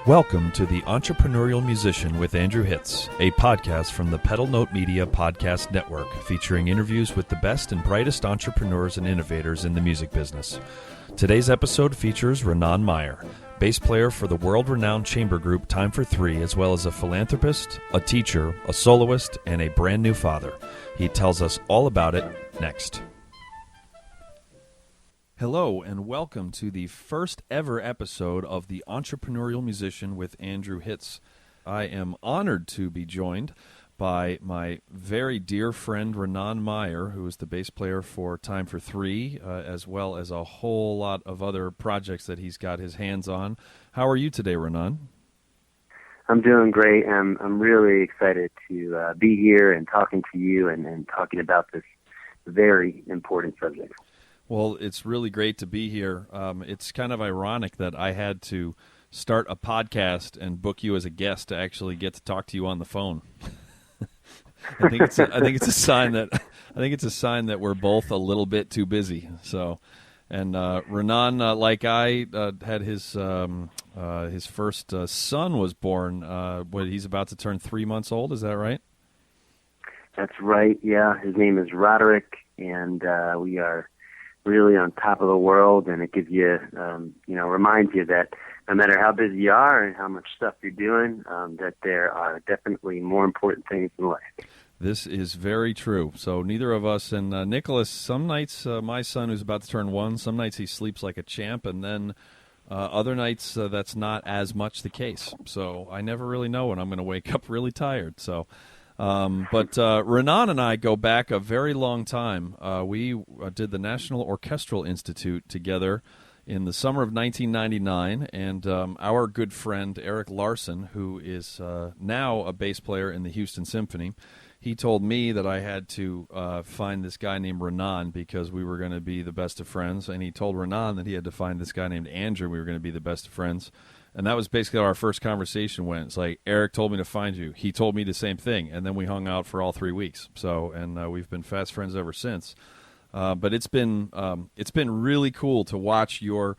Welcome to the Entrepreneurial Musician with Andrew Hitz, a podcast from the Pedal Note Media Podcast Network, featuring interviews with the best and brightest entrepreneurs and innovators in the music business. Today's episode features Ranaan Meyer, bass player for the world-renowned chamber group Time for Three, as well as a philanthropist, a teacher, a soloist, and a brand new father. He tells us all about it next. Hello, and welcome to the first ever episode of the Entrepreneurial Musician with Andrew Hitz. I am honored to be joined by my very dear friend Ranaan Meyer, who is the bass player for Time for Three, as well as a whole lot of other projects that he's got his hands on. How are you today, Ranaan? I'm doing great. I'm really excited to be here and talking to you and talking about this very important subject. Well, it's really great to be here. It's kind of ironic that I had to start a podcast and book you as a guest to actually get to talk to you on the phone. I think it's a sign that we're both a little bit too busy. So, and Ranaan, like I, had his first son was born. He's about to turn 3 months old. Is that right? That's right. Yeah, his name is Roderick, and we are really on top of the world, and it gives you, reminds you that no matter how busy you are and how much stuff you're doing, that there are definitely more important things in life. This is very true. So neither of us, and Nicholas, some nights, my son who's about to turn one, some nights he sleeps like a champ, and then other nights that's not as much the case. So I never really know when I'm going to wake up really tired. So. But Ranaan and I go back a very long time. We did the National Orchestral Institute together in the summer of 1999, and our good friend Eric Larson, who is now a bass player in the Houston Symphony, he told me that I had to find this guy named Ranaan because we were going to be the best of friends, and he told Ranaan that he had to find this guy named Andrew. We were going to be the best of friends. And that was basically how our first conversation went. It's like, Eric told me to find you. He told me the same thing. And then we hung out for all 3 weeks. So, and we've been fast friends ever since. But it's been really cool to watch your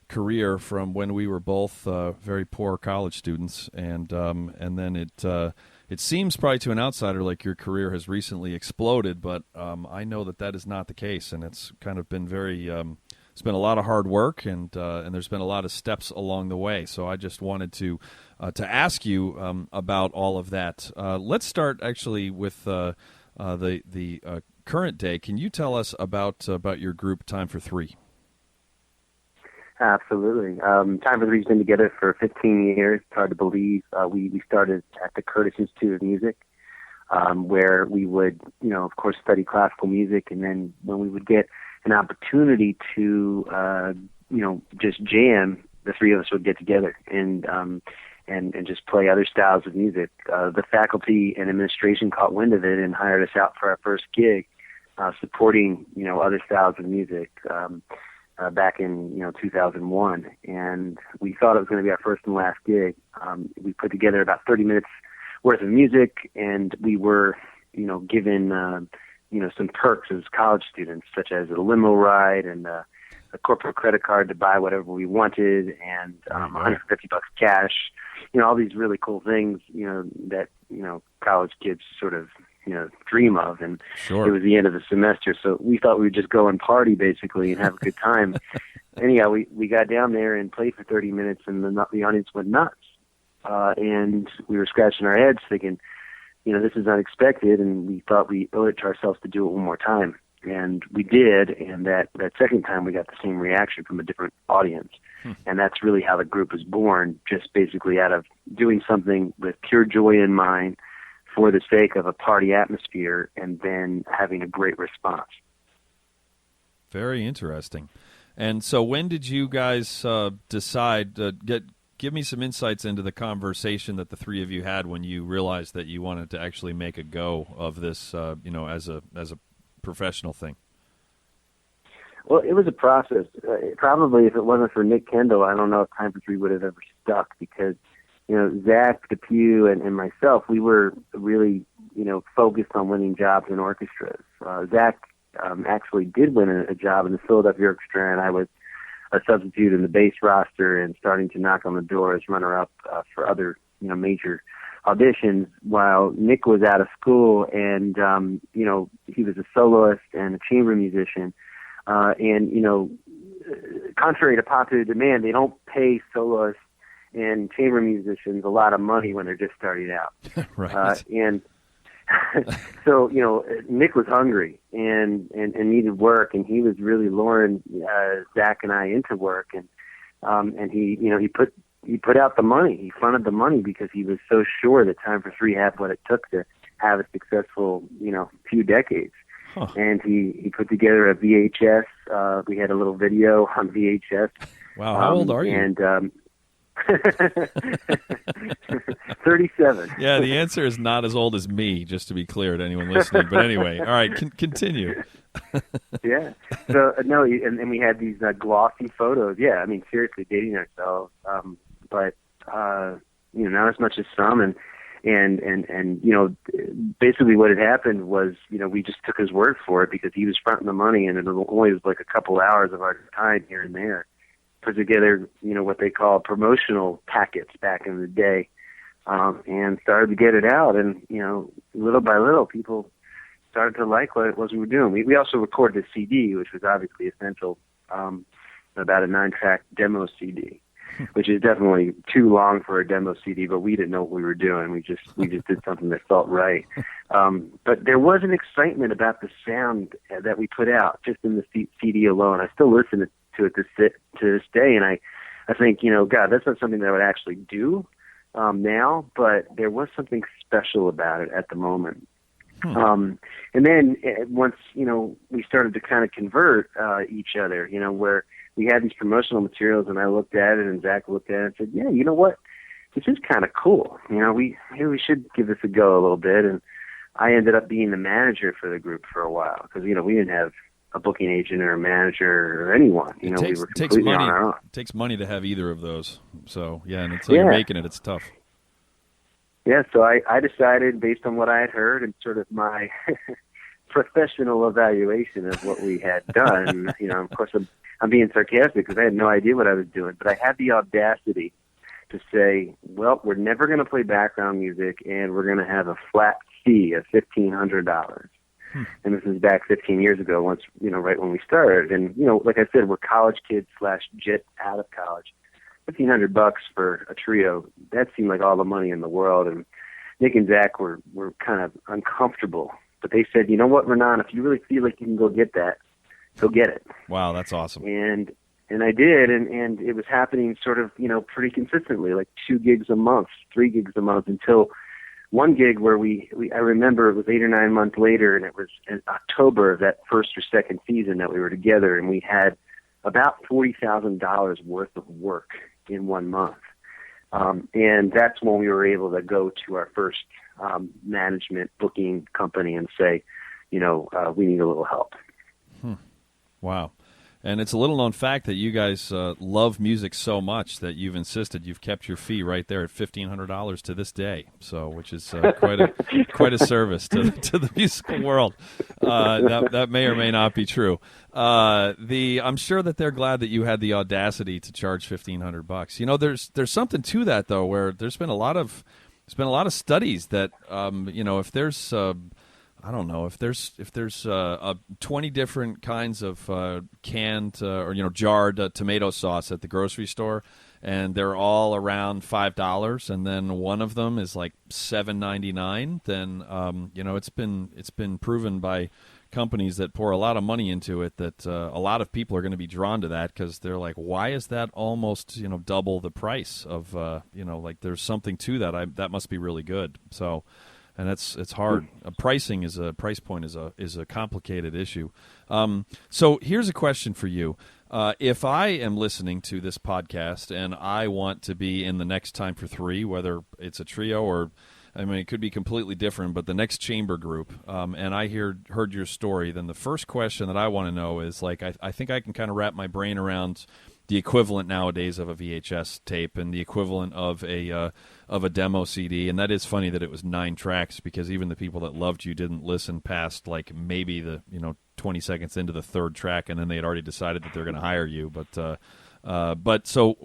career from when we were both very poor college students. And then it seems probably to an outsider like your career has recently exploded. But I know that is not the case. And it's kind of been very... It's been a lot of hard work, and there's been a lot of steps along the way. So I just wanted to ask you about all of that. Let's start actually with the current day. Can you tell us about your group Time for Three? Absolutely. Time for Three's been together for 15 years. It's hard to believe. We started at the Curtis Institute of Music, where we would, of course, study classical music, and then when we would get an opportunity to, just jam, the three of us would get together and just play other styles of music. The faculty and administration caught wind of it and hired us out for our first gig, supporting, other styles of music, back in, 2001. And we thought it was going to be our first and last gig. We put together about 30 minutes worth of music, and we were, given, some perks as college students, such as a limo ride and a corporate credit card to buy whatever we wanted, and $150 cash. All these really cool things, that college kids sort of dream of. And Sure. It was the end of the semester, so we thought we would just go and party basically and have a good time. Anyhow, we got down there and played for 30 minutes, and the audience went nuts, and we were scratching our heads thinking, this is unexpected, and we thought we owed it to ourselves to do it one more time. And we did, and that second time we got the same reaction from a different audience. And that's really how the group was born, just basically out of doing something with pure joy in mind for the sake of a party atmosphere, and then having a great response. Very interesting. And so when did you guys decide to give me some insights into the conversation that the three of you had when you realized that you wanted to actually make a go of this, as a professional thing? Well, it was a process. Probably if it wasn't for Nick Kendall, I don't know if Time for Three would have ever stuck, because, Zach DePue and myself, we were really, focused on winning jobs in orchestras. Zach actually did win a job in the Philadelphia Orchestra, and I was a substitute in the bass roster and starting to knock on the door as runner-up for other, major auditions, while Nick was out of school and, he was a soloist and a chamber musician. Contrary to popular demand, they don't pay soloists and chamber musicians a lot of money when they're just starting out. Right. And so, Nick was hungry and needed work, and he was really luring Zach and I into work, and he put out the money. He fronted the money because he was so sure that Time for Three had what it took to have a successful, few decades. Huh. And he put together a VHS. We had a little video on VHS. Wow, how old are you? And 37. Yeah, the answer is not as old as me, just to be clear to anyone listening. But anyway, all right, continue. Yeah. So, no, and we had these glossy photos. Yeah, I mean, seriously, dating ourselves. But not as much as some. And basically what had happened was, we just took his word for it because he was fronting the money, and it only was like a couple hours of our time here and there. Put together, what they call promotional packets back in the day, and started to get it out. And, little by little, people started to like what it was we were doing. We also recorded a CD, which was obviously essential, about a 9-track demo CD, which is definitely too long for a demo CD, but we didn't know what we were doing. We just did something that felt right. But there was an excitement about the sound that we put out just in the CD alone. I still listen to it to this day, and I think, God, that's not something that I would actually do now, but there was something special about it at the moment. And then once, we started to kind of convert each other, where we had these promotional materials, and I looked at it, and Zach looked at it and said, yeah, you know what? This is kind of cool. We should give this a go a little bit. And I ended up being the manager for the group for a while because, we didn't have a booking agent or a manager or anyone. We were completely on our own. It takes money to have either of those. So, yeah, and until you're making it, it's tough. Yeah, so I decided, based on what I had heard and sort of my professional evaluation of what we had done, of course I'm being sarcastic because I had no idea what I was doing, but I had the audacity to say, well, we're never going to play background music, and we're going to have a flat fee of $1,500. And this is back 15 years ago, once, right when we started. And, like I said, we're college kids / jet out of college. $1,500 for a trio, that seemed like all the money in the world. And Nick and Zach were kind of uncomfortable. But they said, you know what, Ranaan, if you really feel like you can go get that, go get it. Wow, that's awesome. And I did, and it was happening sort of, pretty consistently, like 2 gigs a month, 3 gigs a month, until one gig where I remember it was 8 or 9 months later, and it was in October of that first or second season that we were together, and we had about $40,000 worth of work in 1 month. And that's when we were able to go to our first management booking company and say, we need a little help. Wow. And it's a little-known fact that you guys love music so much that you've insisted you've kept your fee right there at $1,500 to this day. So, which is quite a service to the musical world. That may or may not be true. I'm sure that they're glad that you had the audacity to charge $1,500. There's something to that though, where there's been a lot of studies that if there's I don't know if there's 20 different kinds of canned or jarred tomato sauce at the grocery store, and they're all around $5, and then one of them is like $7.99. Then it's been proven by companies that pour a lot of money into it that a lot of people are going to be drawn to that because they're like, why is that almost double the price of like there's something to that. That must be really good. So. And it's hard. Price point is a complicated issue. So here's a question for you. If I am listening to this podcast and I want to be in the next Time for Three, whether it's a trio or, it could be completely different, but the next chamber group, and I heard your story, then the first question that I want to know is, like, I think I can kind of wrap my brain around the equivalent nowadays of a VHS tape and the equivalent of a demo CD. And that is funny that it was 9 tracks, because even the people that loved you didn't listen past like maybe the 20 seconds into the third track, and then they had already decided that they're going to hire you. But But so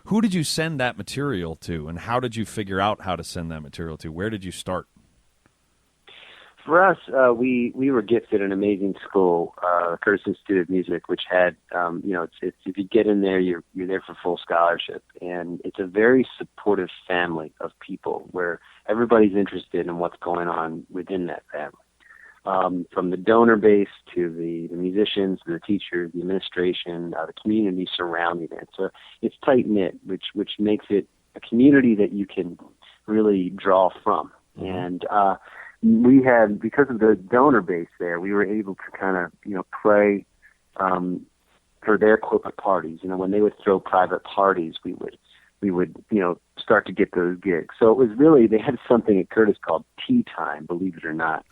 who did you send that material to, and how did you figure out how to send that material to? Where did you start? For us, we were gifted an amazing school, Curtis Institute of Music, which had, it's if you get in there, you're there for full scholarship, and it's a very supportive family of people where everybody's interested in what's going on within that family, from the donor base to the musicians, the teachers, the administration, the community surrounding it. So it's tight knit, which makes it a community that you can really draw from, and we had, because of the donor base there, we were able to kind of, play for their corporate parties. When they would throw private parties, we would, start to get those gigs. So it was really, they had something at Curtis called Tea Time, believe it or not,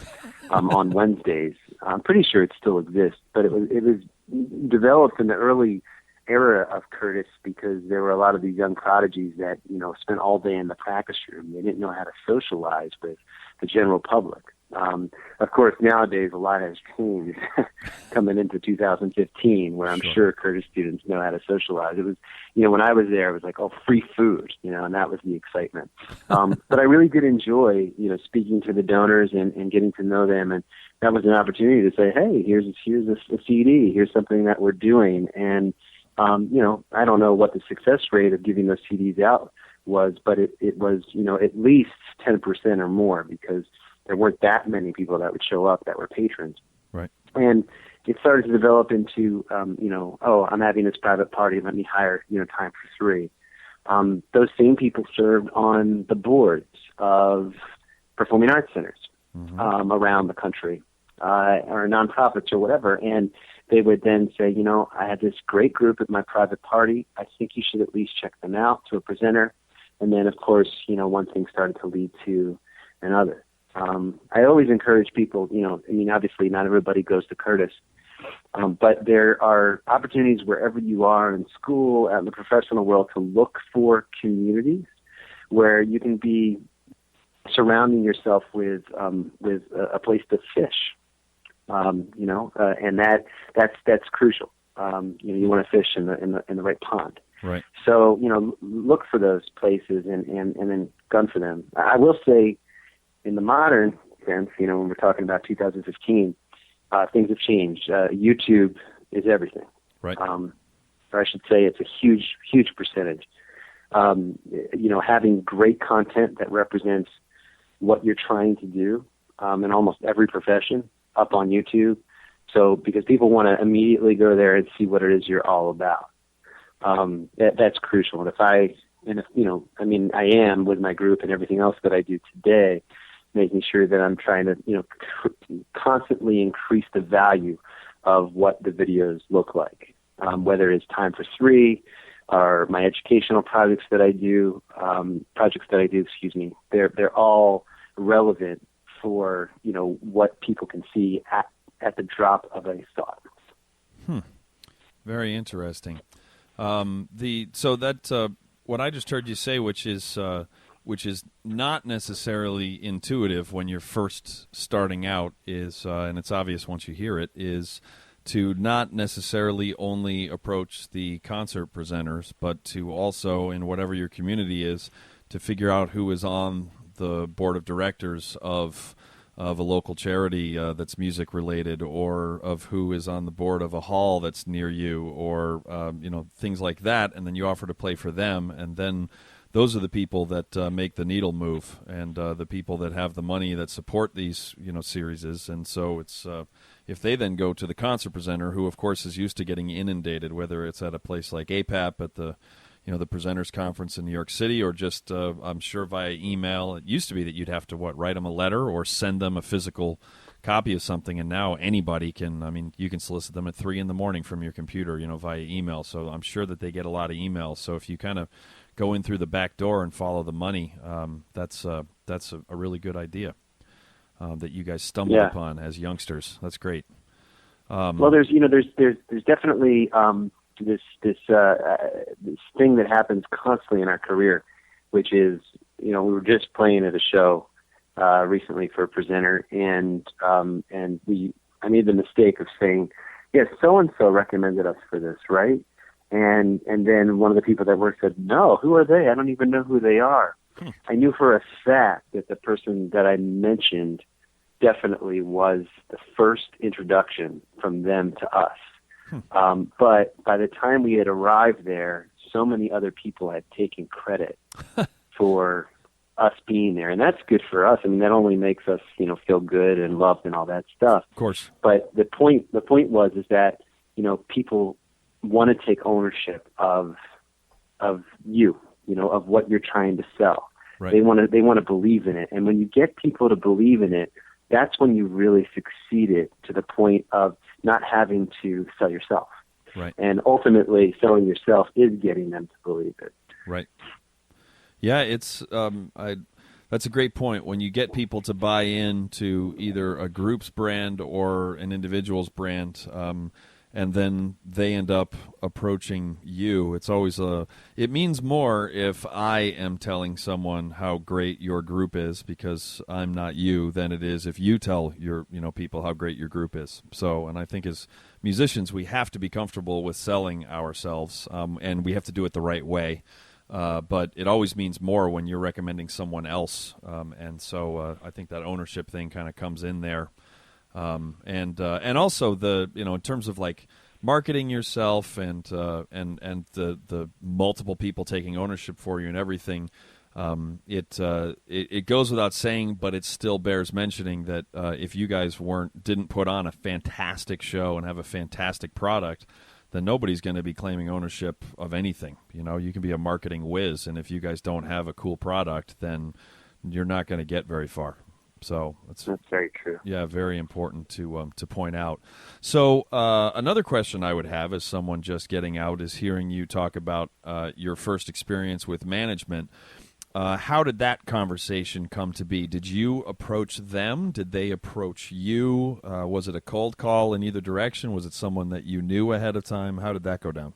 on Wednesdays. I'm pretty sure it still exists, but it was developed in the early era of Curtis because there were a lot of these young prodigies that, spent all day in the practice room. They didn't know how to socialize with the general public. Of course, nowadays a lot has changed coming into 2015, where I'm sure Curtis students know how to socialize. It was, when I was there, it was like, free food, and that was the excitement. But I really did enjoy, speaking to the donors and getting to know them. And that was an opportunity to say, hey, here's a CD, here's something that we're doing. And, I don't know what the success rate of giving those CDs out was, but it was, at least 10% or more, because there weren't that many people that would show up that were patrons. Right. And it started to develop into, I'm having this private party, let me hire, Time for Three. Those same people served on the boards of performing arts centers around the country, or nonprofits or whatever. And they would then say, I had this great group at my private party. I think you should at least check them out, to a presenter. And then, of course, one thing started to lead to another. I always encourage people, obviously not everybody goes to Curtis, but there are opportunities wherever you are, in school, in the professional world, to look for communities where you can be surrounding yourself with a place to fish, and that's crucial. You want to fish in the right pond. Right. So, look for those places and then gun for them. I will say, in the modern sense, when we're talking about 2015, things have changed. YouTube is everything. Right. Or I should say it's a huge, huge percentage. Having great content that represents what you're trying to do in almost every profession up on YouTube. So, because people want to immediately go there and see what it is you're all about. That's crucial. And I am with my group and everything else that I do today, making sure that I'm trying to, constantly increase the value of what the videos look like, whether it's Time for Three or my educational projects that I do, they're all relevant for, what people can see at the drop of a thought. Very interesting. What I just heard you say, which is not necessarily intuitive when you're first starting out, is and it's obvious once you hear it, is to not necessarily only approach the concert presenters, but to also, in whatever your community is, to figure out who is on the board of directors of a local charity that's music related, or of who is on the board of a hall that's near you, or things like that, and then you offer to play for them, and then those are the people that make the needle move, and the people that have the money that support these series. And so it's if they then go to the concert presenter, who of course is used to getting inundated, whether it's at a place like APAP at the the presenters conference in New York City, or just I'm sure via email. It used to be that you'd have to write them a letter or send them a physical copy of something, and now anybody can. I mean, you can solicit them at 3 a.m. from your computer, via email. So I'm sure that they get a lot of emails. So if you kind of go in through the back door and follow the money, that's a really good idea that you guys stumbled upon as youngsters. That's great. Well, there's definitely this thing that happens constantly in our career, which is, we were just playing at a show recently for a presenter, and I made the mistake of saying, yes, so and so recommended us for this, right? And then one of the people that worked said, "No, who are they? I don't even know who they are." I knew for a fact that the person that I mentioned definitely was the first introduction from them to us. But by the time we had arrived there, so many other people had taken credit for us being there, and that's good for us. I mean, that only makes us, feel good and loved and all that stuff. Of course. But the point is that, people want to take ownership of you, of what you're trying to sell. Right. They want to believe in it, and when you get people to believe in it, that's when you really succeeded to the point of not having to sell yourself. Right. And ultimately, selling yourself is getting them to believe it. Right. Yeah, it's that's a great point. When you get people to buy into either a group's brand or an individual's brand, and then they end up approaching you, it's always it means more if I am telling someone how great your group is because I'm not you than it is if you tell your people how great your group is. So, and I think as musicians, we have to be comfortable with selling ourselves, and we have to do it the right way. But it always means more when you're recommending someone else, and so I think that ownership thing kind of comes in there. And also in terms of like marketing yourself and the multiple people taking ownership for you and everything, it goes without saying, but it still bears mentioning that if you guys didn't put on a fantastic show and have a fantastic product, then nobody's going to be claiming ownership of anything. You can be a marketing whiz, and if you guys don't have a cool product, then you're not going to get very far. So that's very true. Yeah, very important to point out. So another question I would have as someone just getting out is hearing you talk about your first experience with management. How did that conversation come to be? Did you approach them? Did they approach you? Was it a cold call in either direction? Was it someone that you knew ahead of time? How did that go down?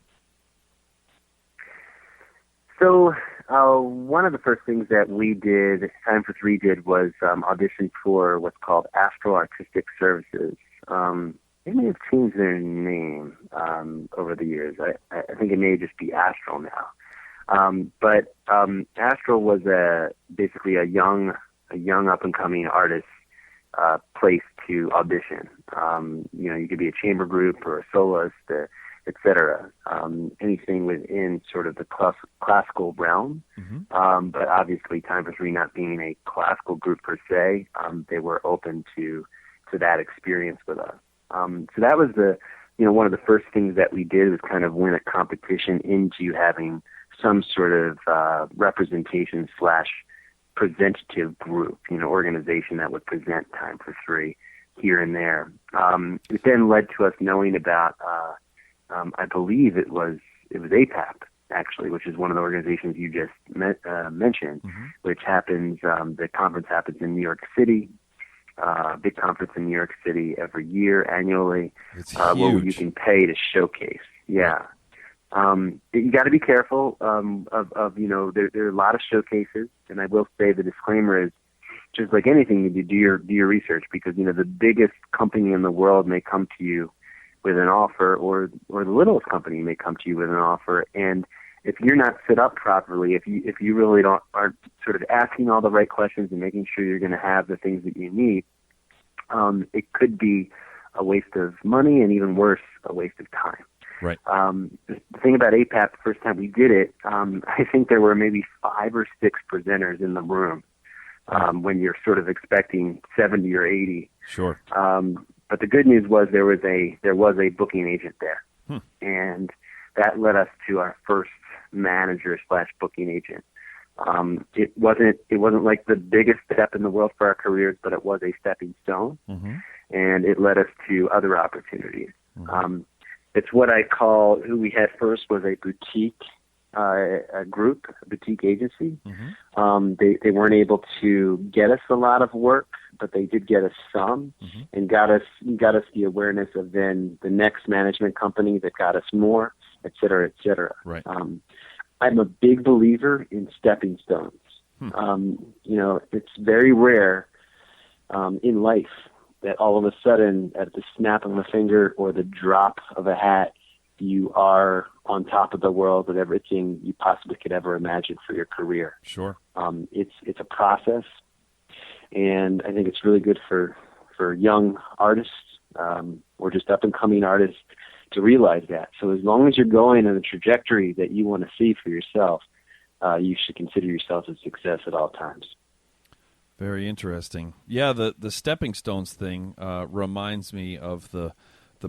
So one of the first things that we did, Time for Three did, was audition for what's called Astral Artistic Services. They may have changed their name over the years. I think it may just be Astral now. But Astral was basically a young up-and-coming artist place to audition. You could be a chamber group or a soloist, etc. Anything within sort of the classical realm. Mm-hmm. But obviously, Time for Three not being a classical group per se, they were open to that experience with us. So that was one of the first things that we did was kind of win a competition into having some sort of representation / presentative group, organization that would present Time for Three here and there. It then led to us knowing about, I believe it was APAP, actually, which is one of the organizations you just mentioned, mm-hmm. which happens, the conference happens in New York City, big conference in New York City every year, annually, where you can pay to showcase. Yeah. You got to be careful there are a lot of showcases, and I will say the disclaimer is just like anything, you do your research, because the biggest company in the world may come to you with an offer, or the littlest company may come to you with an offer, and if you're not set up properly, if you really aren't sort of asking all the right questions and making sure you're going to have the things that you need, it could be a waste of money, and even worse, a waste of time. Right. The thing about APAP, the first time we did it, I think there were maybe 5 or 6 presenters in the room when you're sort of expecting 70 or 80. Sure. But the good news was there was a booking agent there, and that led us to our first manager / booking agent. It wasn't like the biggest step in the world for our careers, but it was a stepping stone, mm-hmm. and it led us to other opportunities. Mm-hmm. It's what I call, who we had first was a boutique group, a boutique agency. Mm-hmm. They weren't able to get us a lot of work, but they did get us some, mm-hmm. and got us the awareness of then the next management company that got us more, et cetera, et cetera. Right. I'm a big believer in stepping stones. It's very rare in life that all of a sudden, at the snap of a finger or the drop of a hat, you are on top of the world with everything you possibly could ever imagine for your career. Sure. It's a process, and I think it's really good for young artists or just up-and-coming artists to realize that. So as long as you're going on the trajectory that you want to see for yourself, you should consider yourself a success at all times. Very interesting. Yeah, the stepping stones thing reminds me of the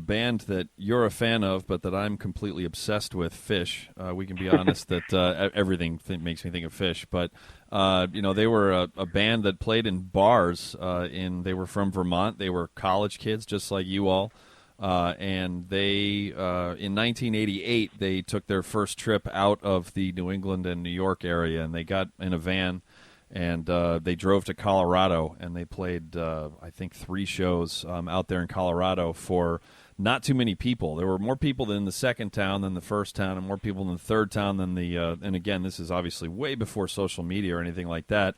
band that you're a fan of, but that I'm completely obsessed with, Fish. We can be honest that everything makes me think of Fish. But, they were a band that played in bars. They were from Vermont. They were college kids, just like you all. And they, in 1988, they took their first trip out of the New England and New York area, and they got in a van, and they drove to Colorado, and they played, I think, 3 shows out there in Colorado for not too many people. There were more people in the second town than the first town, and more people in the third town than the, and again, this is obviously way before social media or anything like that.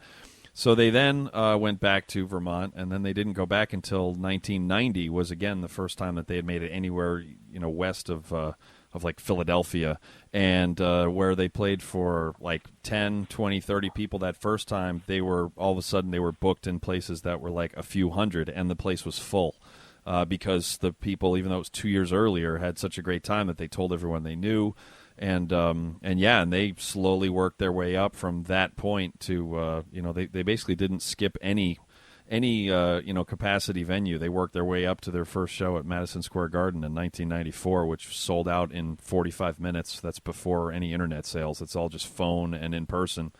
So they then went back to Vermont, and then they didn't go back until 1990 was, again, the first time that they had made it anywhere, west of like Philadelphia, and where they played for like 10, 20, 30 people that first time. They were, all of a sudden, they were booked in places that were like a few hundred, and the place was full. Because the people, even though it was 2 years earlier, had such a great time that they told everyone they knew, and they slowly worked their way up from that point to they basically didn't skip any capacity venue. They worked their way up to their first show at Madison Square Garden in 1994, which sold out in 45 minutes. That's before any internet sales. It's all just phone and in person.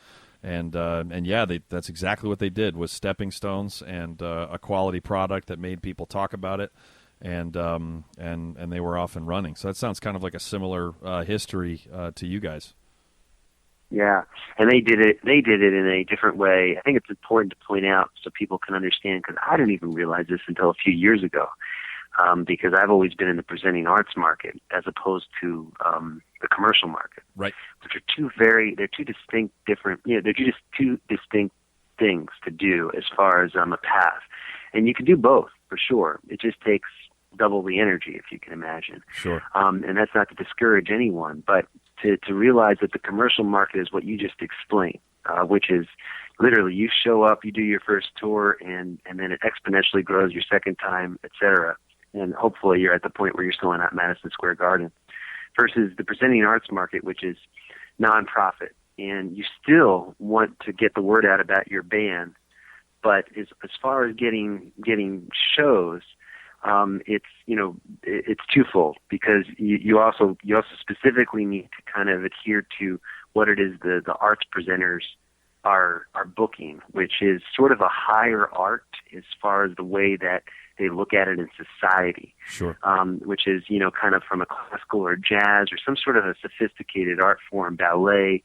That's exactly what they did, was stepping stones and a quality product that made people talk about it, and they were off and running. So that sounds kind of like a similar history to you guys. Yeah, and they did it in a different way. I think it's important to point out so people can understand, because I didn't even realize this until a few years ago, because I've always been in the presenting arts market as opposed to the commercial market, right? Which are they're two distinct things to do as far as a path, and you can do both for sure. It just takes double the energy, if you can imagine. Sure. And that's not to discourage anyone, but to realize that the commercial market is what you just explained, which is literally you show up, you do your first tour, and then it exponentially grows your second time, et cetera. And hopefully you're at the point where you're selling out Madison Square Garden, versus the presenting arts market, which is nonprofit. And you still want to get the word out about your band, but as far as getting shows, it's twofold, because you also specifically need to kind of adhere to what it is the arts presenters are booking, which is sort of a higher art as far as the way that they look at it in society. Sure. Which is, kind of from a classical or jazz or some sort of a sophisticated art form, ballet,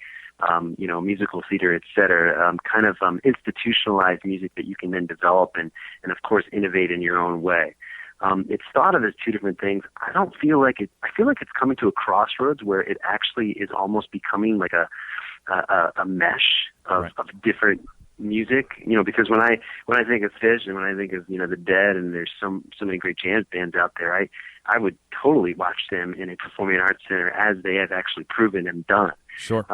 musical theater, et cetera, kind of institutionalized music that you can then develop and of course innovate in your own way. It's thought of as two different things. I feel like it's coming to a crossroads where it actually is almost becoming like a mesh of different music, because when I think of Fish and when I think of, the Dead, and there's so many great jazz bands out there, I would totally watch them in a performing arts center, as they have actually proven and done. Sure.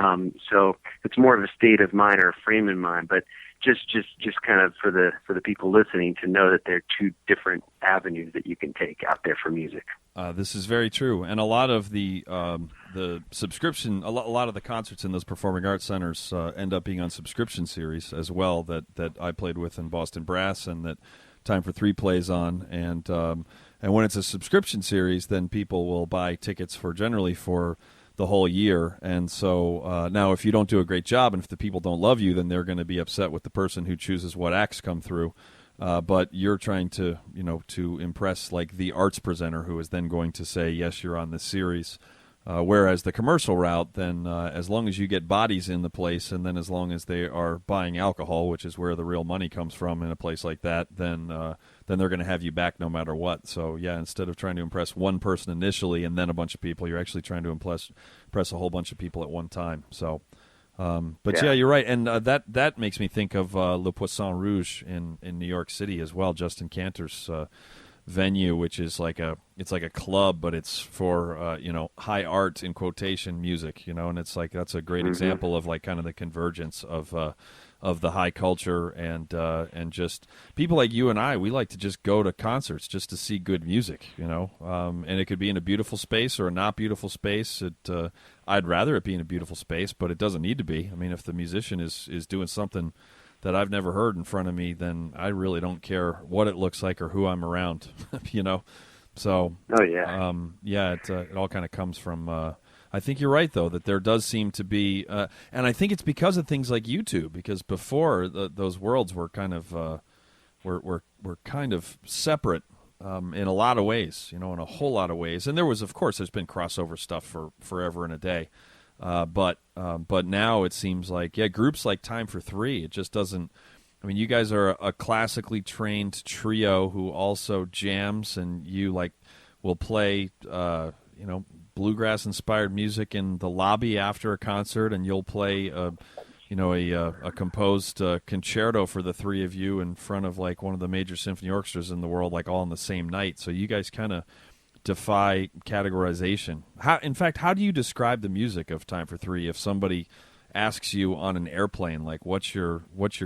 So it's more of a state of mind or a frame in mind, but just kind of for the people listening to know that there are two different avenues that you can take out there for music. This is very true, and a lot of the subscription, a lot of the concerts in those performing arts centers end up being on subscription series as well. That I played with in Boston Brass, and that Time for Three plays on, and when it's a subscription series, then people will buy tickets generally for the whole year. And so now, if you don't do a great job, and if the people don't love you, then they're going to be upset with the person who chooses what acts come through. But you're trying to impress like the arts presenter, who is then going to say, yes, you're on this series. Whereas the commercial route, then as long as you get bodies in the place, and then as long as they are buying alcohol, which is where the real money comes from in a place like that, then they're going to have you back no matter what. So yeah, instead of trying to impress one person initially and then a bunch of people, you're actually trying to impress a whole bunch of people at one time. So. Yeah, you're right, and that makes me think of Le Poisson Rouge in New York City as well. Justin Cantor's venue, which is it's like a club, but it's for high art in quotation music, and it's like that's a great example of like kind of the convergence of the high culture and just people like you and I. We like to just go to concerts just to see good music, and it could be in a beautiful space or a not beautiful space. I'd rather it be in a beautiful space, but it doesn't need to be. I mean, if the musician is doing something that I've never heard in front of me, then I really don't care what it looks like or who I'm around, So, it all kind of comes from. I think you're right, though, that there does seem to be, and I think it's because of things like YouTube. Because before those worlds were kind of were kind of separate in a lot of ways, in a whole lot of ways. And there's been crossover stuff for forever and a day. But now it seems like, groups like Time for Three, it just doesn't. I mean, you guys are a classically trained trio who also jams, and you will play, bluegrass-inspired music in the lobby after a concert, and you'll play, a composed concerto for the three of you in front of like one of the major symphony orchestras in the world, like all on the same night. So you guys kind of defy categorization. How do you describe the music of Time for Three if somebody asks you on an airplane, like what's your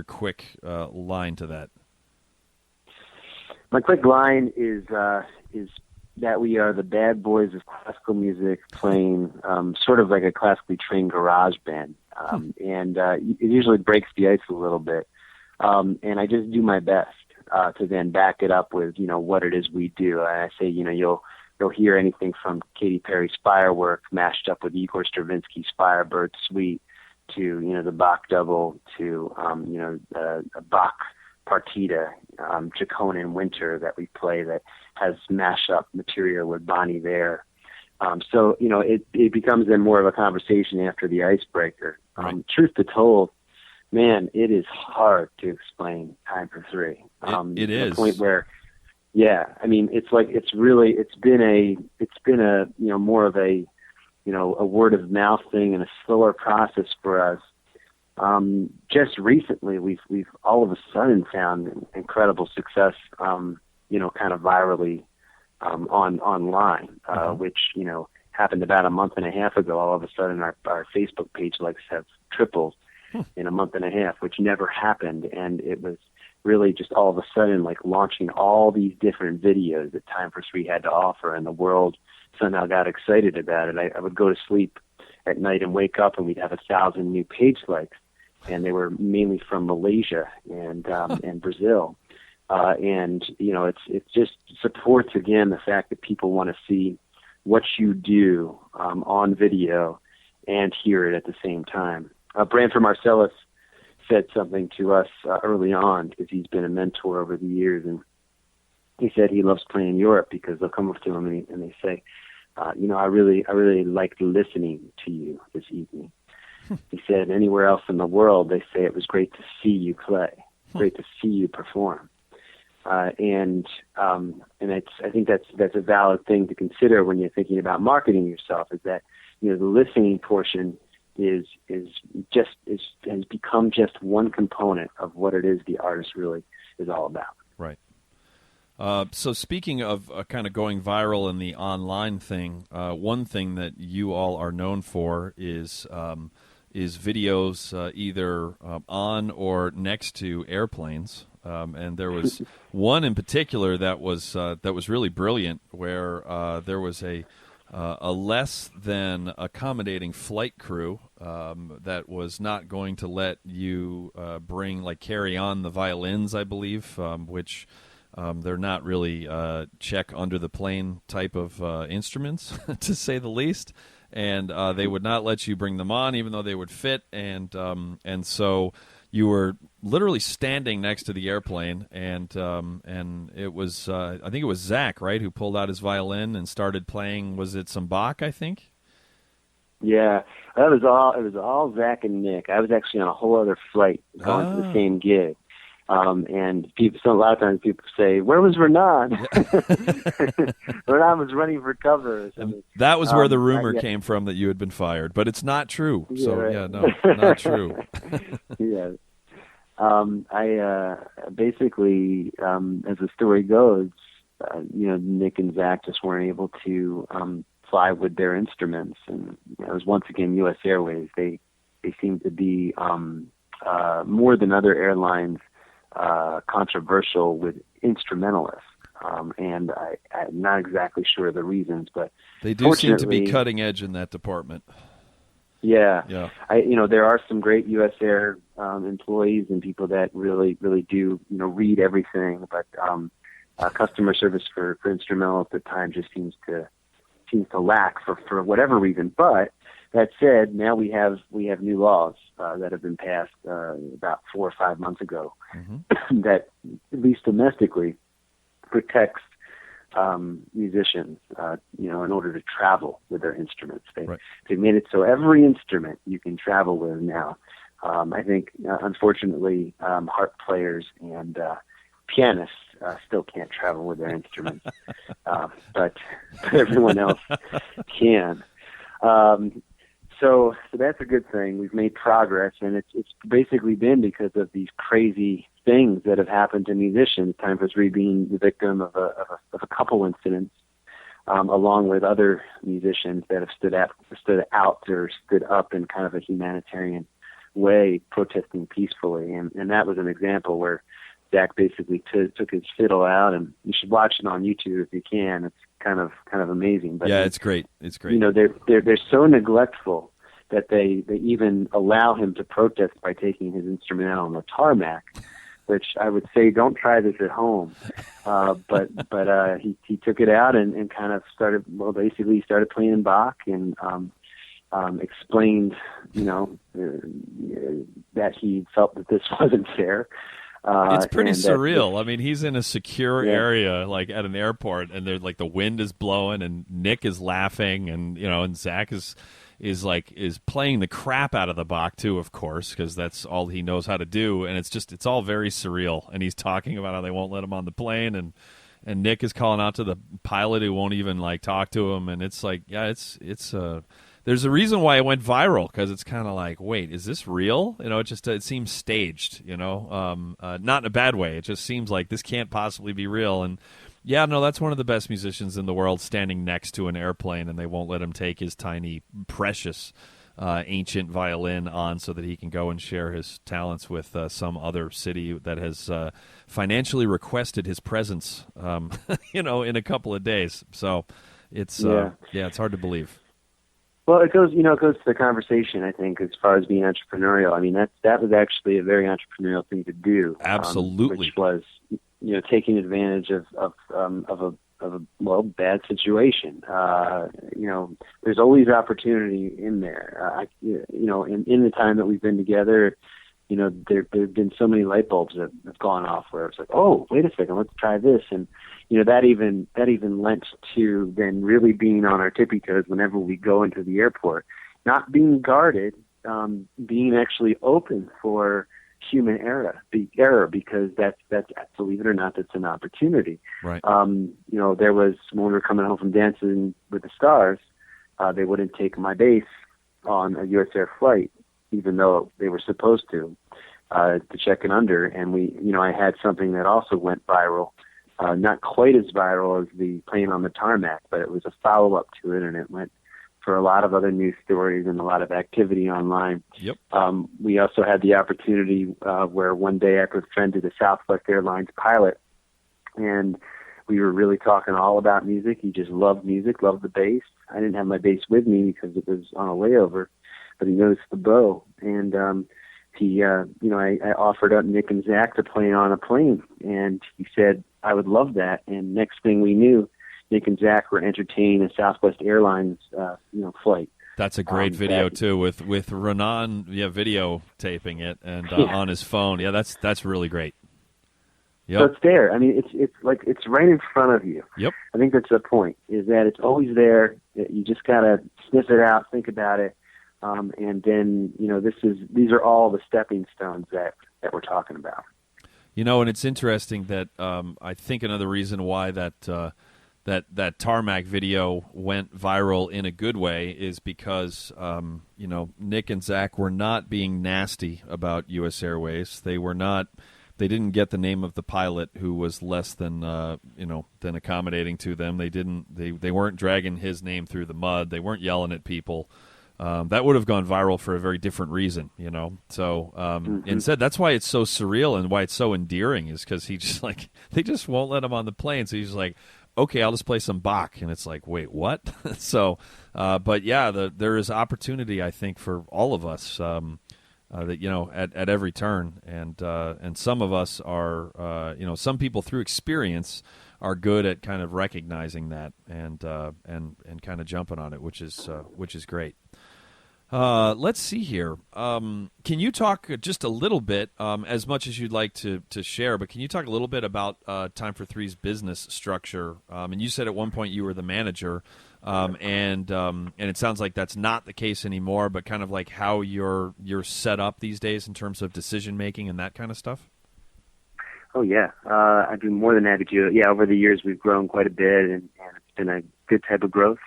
quick line to that? My quick line is that we are the bad boys of classical music playing sort of like a classically trained garage band, and it usually breaks the ice a little bit, and I just do my best to then back it up with what it is we do. And I say you'll hear anything from Katy Perry's Firework mashed up with Igor Stravinsky's Firebird Suite to the Bach Double to a Bach partita, Chacon in Winter that we play that has mash-up material with Bon Iver. So it becomes then more of a conversation after the icebreaker. Right. Truth be told, man, it is hard to explain Time for Three. It is. To the point where, I mean, it's been a more of a word of mouth thing and a slower process for us. Just recently, we've all of a sudden found incredible success, kind of virally, online, which, happened about a month and a half ago. All of a sudden our Facebook page likes have tripled in a month and a half, which never happened. And it was really just all of a sudden like launching all these different videos that Time for Three had to offer, and the world somehow got excited about it. I would go to sleep at night and wake up and we'd have 1,000 new page likes, and they were mainly from Malaysia and Brazil. And it just supports again the fact that people want to see what you do on video and hear it at the same time. Branford Marcellus said something to us early on, because he's been a mentor over the years, and he said he loves playing in Europe because they'll come up to him and they say, I really liked listening to you this evening. He said anywhere else in the world they say it was great to see you play, great to see you perform. And I think that's a valid thing to consider when you're thinking about marketing yourself, is that the listening portion has become just one component of what it is the artist really is all about. Right. So speaking of kind of going viral in the online thing, one thing that you all are known for is videos either on or next to airplanes. And there was one in particular that was really brilliant, where there was a less than accommodating flight crew that was not going to let you carry on the violins, I believe, which they're not really check under the plane type of instruments, to say the least. And they would not let you bring them on, even though they would fit. And so you were literally standing next to the airplane, and it was I think it was Zach, right, who pulled out his violin and started playing. Was it some Bach, I think? Yeah, it was all Zach and Nick. I was actually on a whole other flight going to the same gig. And a lot of times people say, "Where was Ranaan?" Ranaan was running for cover. That was where the rumor came from that you had been fired, but it's not true. Yeah, so right. Yeah, no, not true. Yeah. I basically, as the story goes, Nick and Zach just weren't able to fly with their instruments, and it was once again U.S. Airways. They seem to be more than other airlines controversial with instrumentalists, and I'm not exactly sure of the reasons, but they do seem to be cutting edge in that department. Yeah. There are some great U.S. Air employees and people that really do read everything, but customer service for instrumentals at times just seems to lack for whatever reason. But that said, now we have new laws that have been passed about 4 or 5 months ago that, at least domestically, protects musicians, in order to travel with their instruments. They've made it so every instrument you can travel with now. I think, unfortunately, harp players and pianists still can't travel with their instruments, but everyone else can. So that's a good thing. We've made progress, and it's basically been because of these crazy things that have happened to musicians. Time for Three being the victim of a couple incidents, along with other musicians that have stood out or stood up in kind of a humanitarian way, protesting peacefully. And that was an example where Zach basically took his fiddle out, and you should watch it on YouTube if you can. It's kind of amazing. But yeah, it's great. It's great. They're so neglectful that they even allow him to protest by taking his instrument out on the tarmac, which I would say don't try this at home. But he took it out and kind of started playing Bach and explained, that he felt that this wasn't fair. It's pretty surreal. I mean, he's in a secure area, like at an airport, and there's like the wind is blowing, and Nick is laughing, and and Zach is playing the crap out of the Bach too, of course, because that's all he knows how to do, and it's all very surreal. And he's talking about how they won't let him on the plane, and Nick is calling out to the pilot who won't even talk to him, and it's like, yeah, it's there's a reason why it went viral, because it's kind of like, wait, is this real? It seems staged, not in a bad way. It just seems like this can't possibly be real. And yeah, no, that's one of the best musicians in the world standing next to an airplane, and they won't let him take his tiny, precious, ancient violin on so that he can go and share his talents with some other city that has financially requested his presence, in a couple of days. So it's it's hard to believe. Well, it goes to the conversation, I think, as far as being entrepreneurial. I mean, that was actually a very entrepreneurial thing to do. Absolutely. Which was, taking advantage of a bad situation. There's always opportunity in there. In the time that we've been together, there've been so many light bulbs that have gone off where it's like, oh, wait a second, let's try this. And, that even lent to then really being on our tippy toes whenever we go into the airport, not being guarded, being actually open for human error, because that's, believe it or not, that's an opportunity. Right. There was, when we were coming home from Dancing with the Stars, they wouldn't take my bass on a U.S. Air flight, even though they were supposed to check it under. And I had something that also went viral, not quite as viral as the playing on the tarmac, but it was a follow-up to it, and it went for a lot of other news stories and a lot of activity online. Yep. We also had the opportunity where one day I befriended a Southwest Airlines pilot, and we were really talking all about music. He just loved music, loved the bass. I didn't have my bass with me because it was on a layover, but he noticed the bow, and I offered up Nick and Zach to play on a plane, and he said, I would love that. And next thing we knew, Nick and Zach were entertaining a Southwest Airlines, flight. That's a great video too, with Ranaan, videotaping it and on his phone. Yeah, that's really great. Yep. So it's there. I mean, it's right in front of you. Yep. I think that's the point, is that it's always there. You just gotta sniff it out, think about it, and then these are all the stepping stones that we're talking about. And it's interesting that I think another reason why that tarmac video went viral in a good way is because Nick and Zach were not being nasty about U.S. Airways. They were not they didn't get the name of the pilot who was less than than accommodating to them. They weren't dragging his name through the mud. They weren't yelling at people. That would have gone viral for a very different reason, So instead, that's why it's so surreal and why it's so endearing is because he just they just won't let him on the plane. So he's just like, okay, I'll just play some Bach, and it's like, wait, what? So, but yeah, there is opportunity, I think, for all of us. That at every turn, and some of us are, some people through experience are good at kind of recognizing that and kind of jumping on it, which is great. Let's see here. Can you talk just a little bit, as much as you'd like to share, but can you talk a little bit about Time for Three's business structure? And you said at one point you were the manager, and it sounds like that's not the case anymore, but kind of like how you're set up these days in terms of decision making and that kind of stuff. Oh yeah, I'd be more than happy to. Yeah, over the years we've grown quite a bit, and it's been a good type of growth.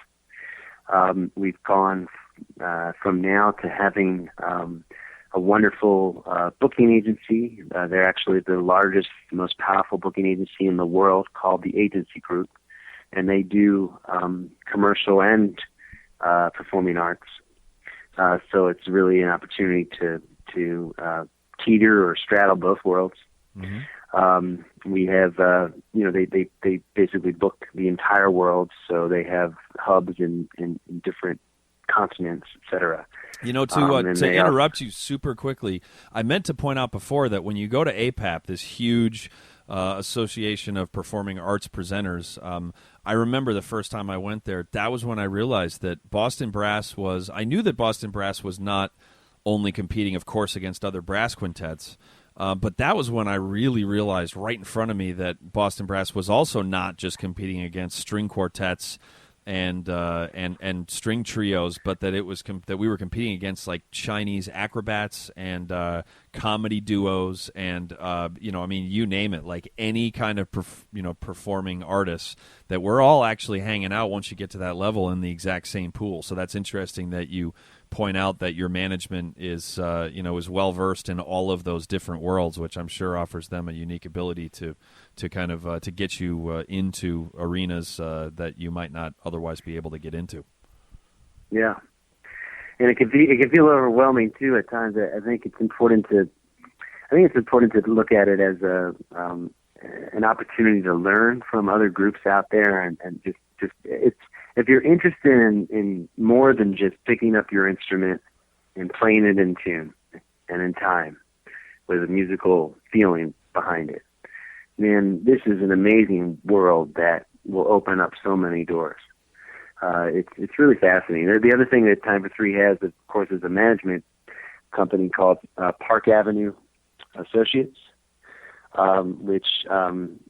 We've gone from now to having a wonderful booking agency. They're actually the largest, most powerful booking agency in the world, called the Agency Group, and they do commercial and performing arts. So it's really an opportunity to teeter or straddle both worlds. Mm-hmm. We have, they basically book the entire world, so they have hubs in different continents, etc. To interrupt you super quickly, I meant to point out before that when you go to APAP, this huge association of performing arts presenters, I remember the first time I went there, that was when I realized that Boston Brass I knew that Boston Brass was not only competing, of course, against other brass quintets, but that was when I really realized right in front of me that Boston Brass was also not just competing against string quartets and string trios, but that it was that we were competing against like Chinese acrobats and comedy duos and you name it, like any kind of performing artists, that we're all actually hanging out once you get to that level in the exact same pool. So that's interesting that you point out that your management is well versed in all of those different worlds, which I'm sure offers them a unique ability to kind of to get you into arenas that you might not otherwise be able to get into. Yeah, and it can feel overwhelming too at times. I think it's important to look at it as an opportunity to learn from other groups out there, and just it's. If you're interested in more than just picking up your instrument and playing it in tune and in time with a musical feeling behind it, man, this is an amazing world that will open up so many doors. It's really fascinating. The other thing that Time for Three has, of course, is a management company called Park Avenue Associates, which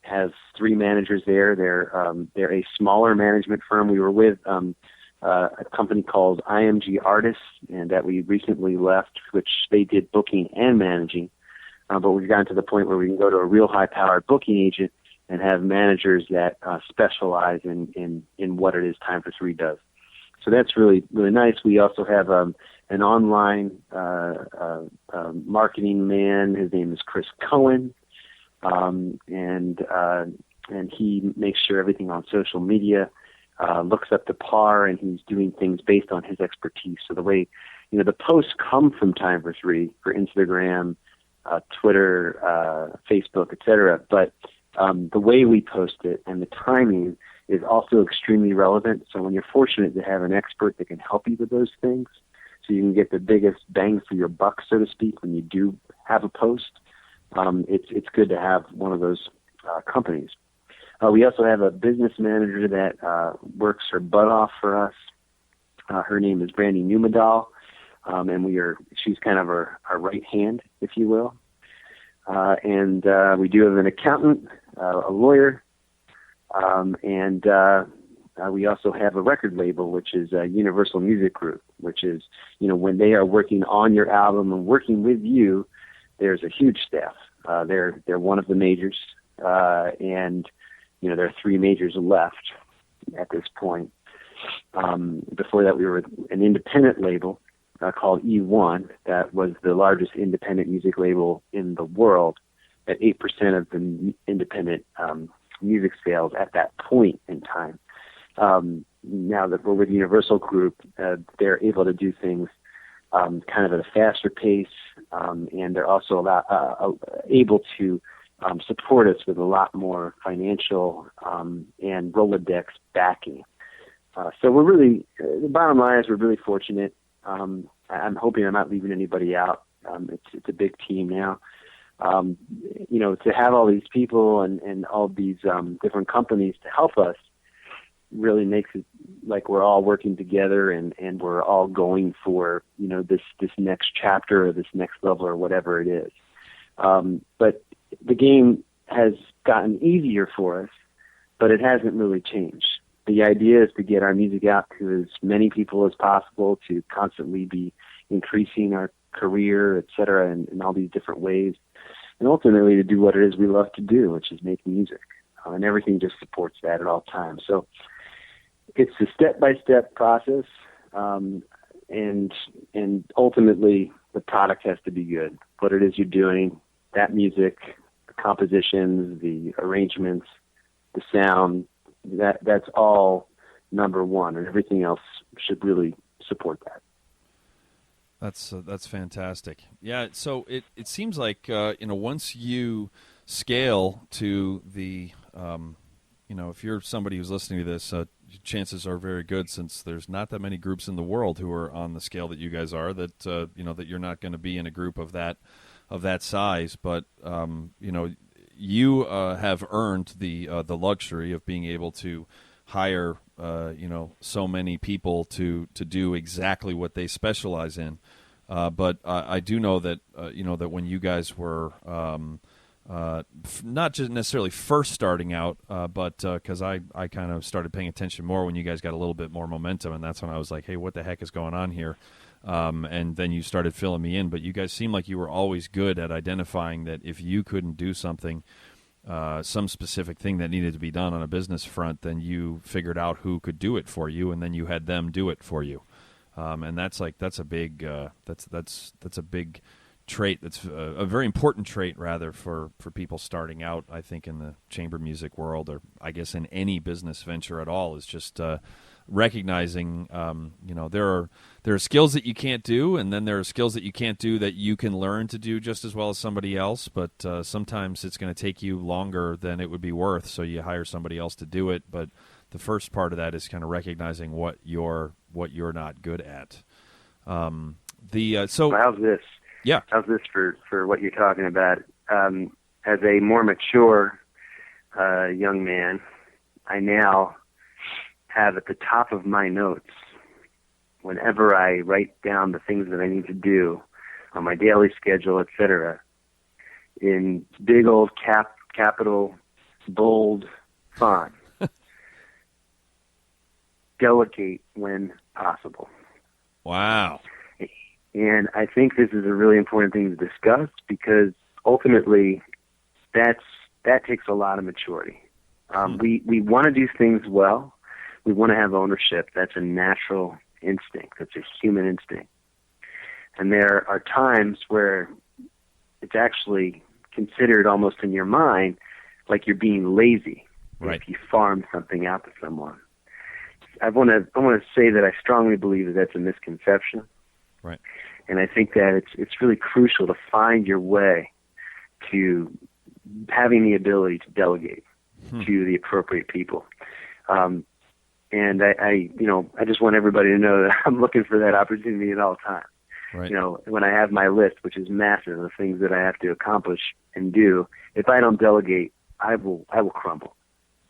has three managers there. They're a smaller management firm. We were with a company called IMG Artists, and that we recently left, which they did booking and managing. But we've gotten to the point where we can go to a real high-powered booking agent and have managers that specialize in what it is Time for Three does. So that's really, really nice. We also have an online marketing man. His name is Chris Cohen. And he makes sure everything on social media looks up to par, and he's doing things based on his expertise. So the way, the posts come from Time for Three for Instagram, Twitter, Facebook, etc. But the way we post it and the timing is also extremely relevant. So when you're fortunate to have an expert that can help you with those things, so you can get the biggest bang for your buck, so to speak, when you do have a post, it's good to have one of those companies. We also have a business manager that works her butt off for us. Her name is Brandy Numedal, and she's kind of our right hand, if you will. And we do have an accountant, a lawyer, and we also have a record label, which is Universal Music Group, which is, when they are working on your album and working with you, there's a huge staff. They're one of the majors, and there are three majors left at this point. Before that, we were an independent label called E1. That was the largest independent music label in the world at 8% of the independent music sales at that point in time. Now that we're with Universal Group, they're able to do things kind of at a faster pace, and they're also able to support us with a lot more financial and Rolodex backing. So we're really, the bottom line is we're really fortunate. I'm hoping I'm not leaving anybody out. It's a big team now. To have all these people and all these different companies to help us really makes it like we're all working together and we're all going for, this next chapter or this next level or whatever it is. But the game has gotten easier for us, but it hasn't really changed. The idea is to get our music out to as many people as possible, to constantly be increasing our career, et cetera, in all these different ways, and ultimately to do what it is we love to do, which is make music. And everything just supports that at all times. So it's a step-by-step process, and ultimately the product has to be good. What it is you're doing, that music, the compositions, the arrangements, the sound, that's all number one, and everything else should really support that. That's fantastic. Yeah. So it seems like once you scale to the if you're somebody who's listening to this, chances are very good, since there's not that many groups in the world who are on the scale that you guys are, that that you're not going to be in a group of that size. But you have earned the luxury of being able to hire so many people to do exactly what they specialize in. But I do know that that when you guys were not just necessarily first starting out, but because I kind of started paying attention more when you guys got a little bit more momentum, and that's when I was like, hey, what the heck is going on here? And then you started filling me in. But you guys seemed like you were always good at identifying that if you couldn't do something, some specific thing that needed to be done on a business front, then you figured out who could do it for you, and then you had them do it for you. And that's a big trait. That's a very important trait, rather, for people starting out, I think, in the chamber music world, or I guess in any business venture at all, is just recognizing, there are skills that you can't do, and then there are skills that you can't do that you can learn to do just as well as somebody else. But sometimes it's going to take you longer than it would be worth, so you hire somebody else to do it. But the first part of that is kind of recognizing what you're not good at. So how's this? Yeah. How's this for what you're talking about? As a more mature young man, I now have at the top of my notes, whenever I write down the things that I need to do on my daily schedule, etc., in big old capital, bold font, delegate when possible. Wow. And I think this is a really important thing to discuss, because ultimately that takes a lot of maturity. We want to do things well. We want to have ownership. That's a natural instinct. That's a human instinct. And there are times where it's actually considered almost in your mind like you're being lazy, right, if you farm something out to someone. I want to say that I strongly believe that that's a misconception. Right. And I think that it's really crucial to find your way to having the ability to delegate to the appropriate people. And I just want everybody to know that I'm looking for that opportunity at all times. Right. When I have my list, which is massive of things that I have to accomplish and do, if I don't delegate, I will crumble.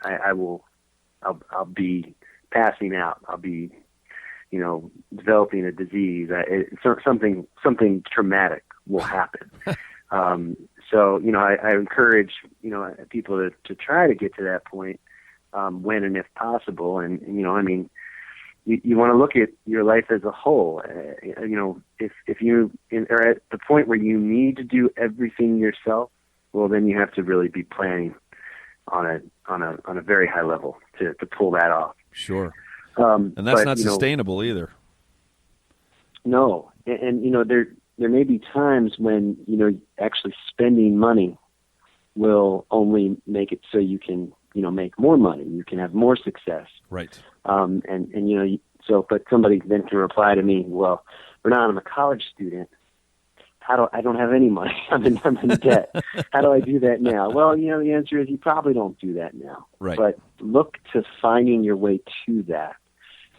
I'll be passing out. I'll be, developing a disease. Something traumatic will happen. So I encourage people to try to get to that point when and if possible. And you want to look at your life as a whole. If you are at the point where you need to do everything yourself, well, then you have to really be planning on a very high level to pull that off. Sure. And that's not sustainable either. No, and there may be times when actually spending money will only make it so you can, make more money. You can have more success. Right. But somebody then can reply to me, well, Ranaan, I'm a college student. I don't have any money. I'm in debt. How do I do that now? Well, the answer is you probably don't do that now. Right. But look to finding your way to that.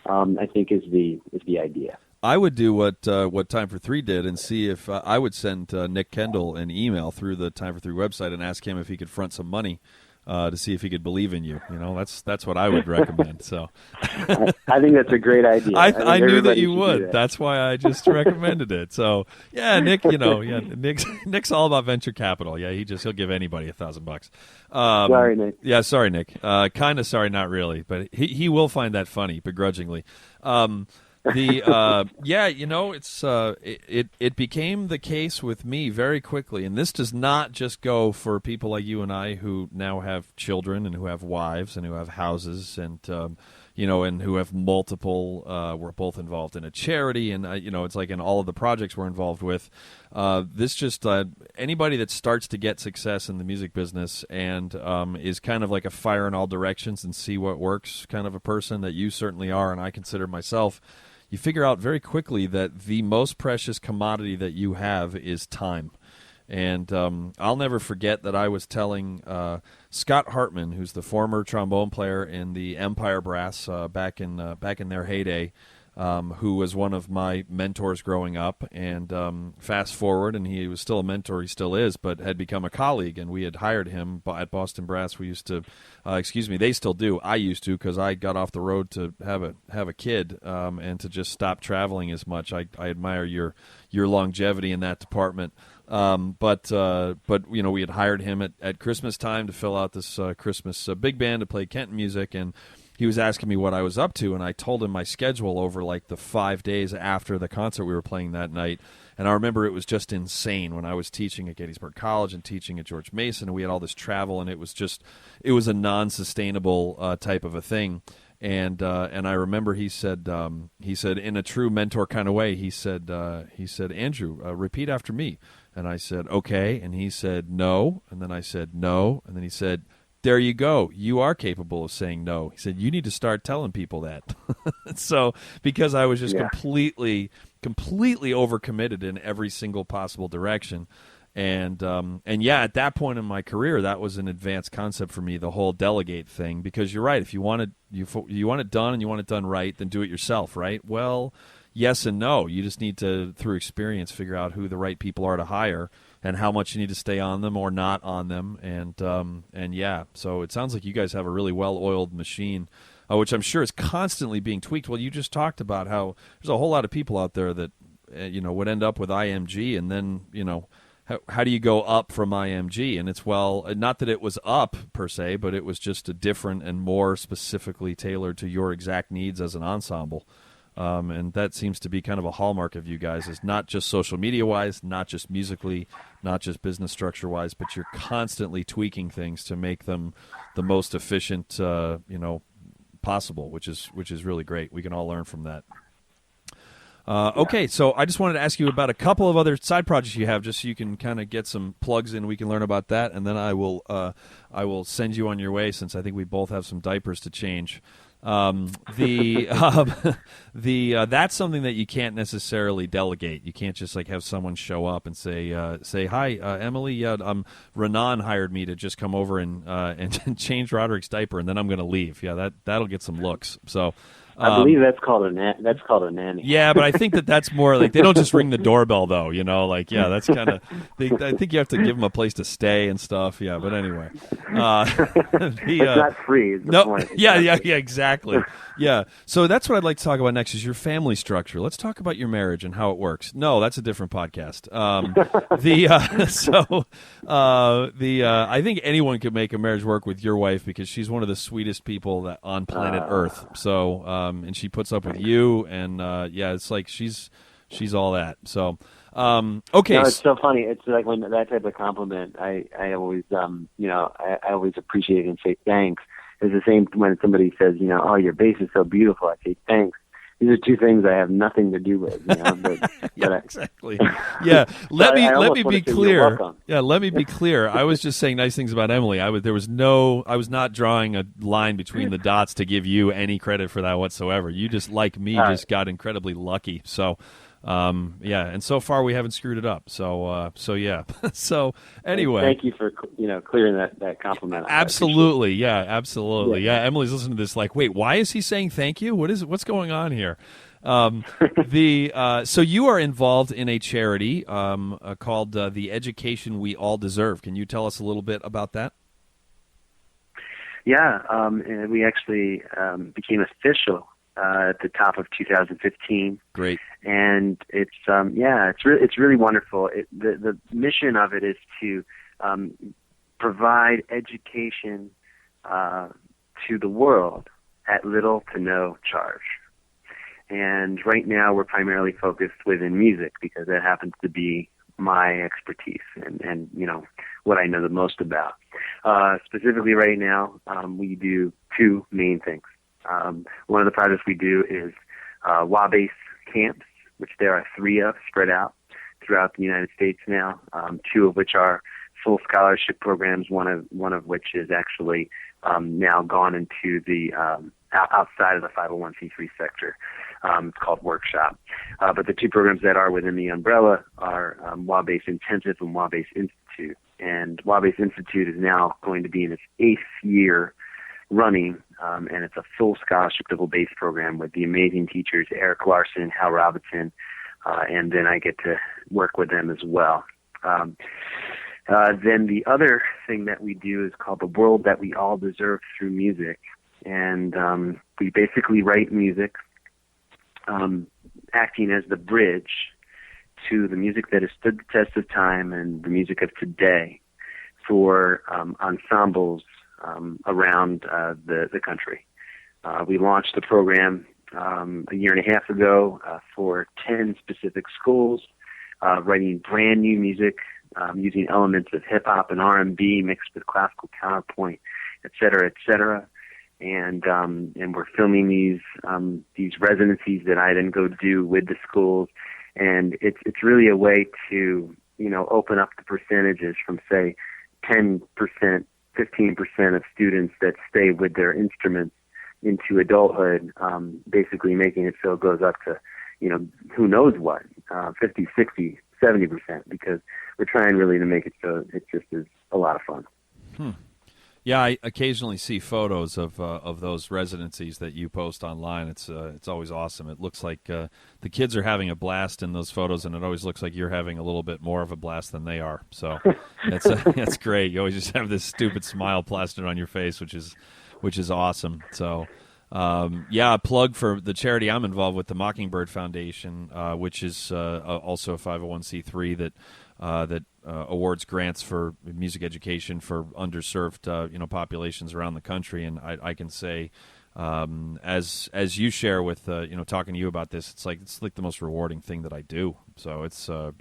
I think is the idea. I would do what Time for Three did and see if I would send Nick Kendall an email through the Time for Three website and ask him if he could front some money to see if he could believe in you. That's what I would recommend. So I think that's a great idea. I knew that you would. That's why I just recommended it. So yeah, Nick, Nick's all about venture capital. Yeah, he'll give anybody $1,000. Sorry, Nick. Yeah, sorry, Nick. Kind of sorry, not really, but he will find that funny begrudgingly. It became the case with me very quickly, and this does not just go for people like you and I who now have children and who have wives and who have houses and and who have multiple. We're both involved in a charity, and it's like in all of the projects we're involved with. This just anybody that starts to get success in the music business and is kind of like a fire in all directions and see what works kind of a person that you certainly are, and I consider myself. You figure out very quickly that the most precious commodity that you have is time. And I'll never forget that I was telling Scott Hartman, who's the former trombone player in the Empire Brass back in their heyday, who was one of my mentors growing up. And fast forward, and he was still a mentor, he still is, but had become a colleague, and we had hired him at Boston Brass. We used to, they still do. I used to, because I got off the road to have a kid and to just stop traveling as much. I admire your longevity in that department. But we had hired him at Christmas time to fill out this Christmas big band to play Kenton music, and he was asking me what I was up to, and I told him my schedule over like the 5 days after the concert we were playing that night. And I remember it was just insane when I was teaching at Gettysburg College and teaching at George Mason, and we had all this travel, and it was a non-sustainable type of a thing. And I remember he said in a true mentor kind of way, he said Andrew, repeat after me. And I said, okay. And he said, no. And then I said, no. And then he said, there you go. You are capable of saying no. He said, you need to start telling people that. So because I was just completely overcommitted in every single possible direction. And at that point in my career, that was an advanced concept for me, the whole delegate thing, because you're right. If you want it done and you want it done right, then do it yourself, right? Well, yes and no. You just need to, through experience, figure out who the right people are to hire and how much you need to stay on them or not on them. So it sounds like you guys have a really well-oiled machine, which I'm sure is constantly being tweaked. Well, you just talked about how there's a whole lot of people out there that would end up with IMG, and then how do you go up from IMG? And it's, not that it was up per se, but it was just a different and more specifically tailored to your exact needs as an ensemble. And that seems to be kind of a hallmark of you guys, is not just social media-wise, not just musically, not just business structure-wise, but you're constantly tweaking things to make them the most efficient, possible, which is really great. We can all learn from that. Okay, so I just wanted to ask you about a couple of other side projects you have, just so you can kind of get some plugs in. We can learn about that, and then I will send you on your way, since I think we both have some diapers to change. That's something that you can't necessarily delegate. You can't just like have someone show up and say, hi, Emily, Ranaan hired me to just come over and change Roderick's diaper, and then I'm going to leave. Yeah, that'll get some looks. So. I believe that's called a nanny. Yeah, but I think that's more like, they don't just ring the doorbell though, that's kind of, I think you have to give them a place to stay and stuff. Yeah, but anyway, it's not free. Is the point. Yeah, exactly. Yeah, so that's what I'd like to talk about next, is your family structure. Let's talk about your marriage and how it works. No, that's a different podcast. I think anyone could make a marriage work with your wife, because she's one of the sweetest people on planet Earth. So, and she puts up with you, and it's like she's all that. So, okay. No, it's so funny. It's like when that type of compliment, I always, I always appreciate it and say thanks. It's the same when somebody says, oh, your bass is so beautiful. I say thanks. these are two things I have nothing to do with. Exactly. Yeah, let me be clear. Yeah, let me be clear. I was just saying nice things about Emily. I was not drawing a line between the dots to give you any credit for that whatsoever. You just, like me, got incredibly lucky. So. And so far we haven't screwed it up. So yeah. So anyway, thank you for clearing that compliment. Absolutely, yeah, absolutely, yeah. Emily's listening to this like, wait, why is he saying thank you? What's going on here? So you are involved in a charity called The Education We All Deserve. Can you tell us a little bit about that? Yeah, and we actually became official at the top of 2015. Great. And it's really wonderful. The mission of it is to provide education to the world at little to no charge. And right now we're primarily focused within music because that happens to be my expertise and what I know the most about. Specifically right now, we do two main things. One of the projects we do is WA-base camps, which there are 3 of spread out throughout the United States now, 2 of which are full scholarship programs, one of which is actually now gone into the outside of the 501c3 sector. It's called Workshop. But the 2 programs that are within the umbrella are WA-base Intensive and WA-base Institute. And WA-base Institute is now going to be in its 8th year running, and it's a full scholarship double-based program with the amazing teachers Eric Larson, Hal Robinson, and then I get to work with them as well. Then the other thing that we do is called The World That We All Deserve Through Music, and we basically write music acting as the bridge to the music that has stood the test of time and the music of today for ensembles around the country. We launched the program a year and a half ago for 10 specific schools, writing brand new music, using elements of hip-hop and R&B mixed with classical counterpoint, et cetera, et cetera. And we're filming these residencies that I then go do with the schools, and it's really a way to open up the percentages from say 10%, 15% of students that stay with their instruments into adulthood, basically making it so it goes up to who knows what, 50, 60, 70%, because we're trying really to make it so it just is a lot of fun. Yeah, I occasionally see photos of those residencies that you post online. It's always awesome. It looks like the kids are having a blast in those photos, and it always looks like you're having a little bit more of a blast than they are. So that's great. You always just have this stupid smile plastered on your face, which is awesome. So a plug for the charity I'm involved with, the Mockingbird Foundation, which is also a 501c3 that awards grants for music education for underserved populations around the country. And I can say, as you share with talking to you about this, it's like the most rewarding thing that I do. So it's a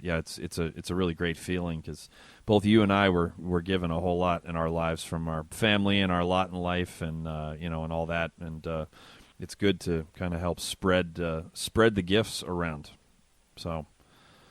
really great feeling because both you and I were given a whole lot in our lives from our family and our lot in life, and and all that, and it's good to kind of help spread the gifts around. So.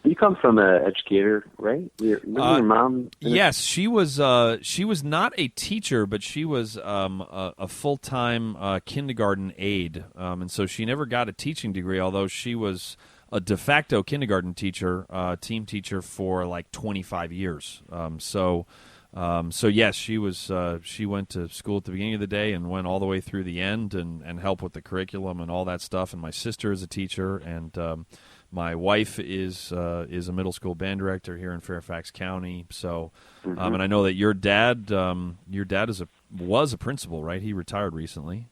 You come from an educator, right? Your mom? Yes, she was not a teacher, but she was a full-time kindergarten aide, and so she never got a teaching degree, although she was a de facto kindergarten teacher, team teacher for like 25 years. So yes, she was. She went to school at the beginning of the day and went all the way through the end and helped with the curriculum and all that stuff. And my sister is a teacher, and my wife is a middle school band director here in Fairfax County. So, and I know that your dad was a principal, right? He retired recently.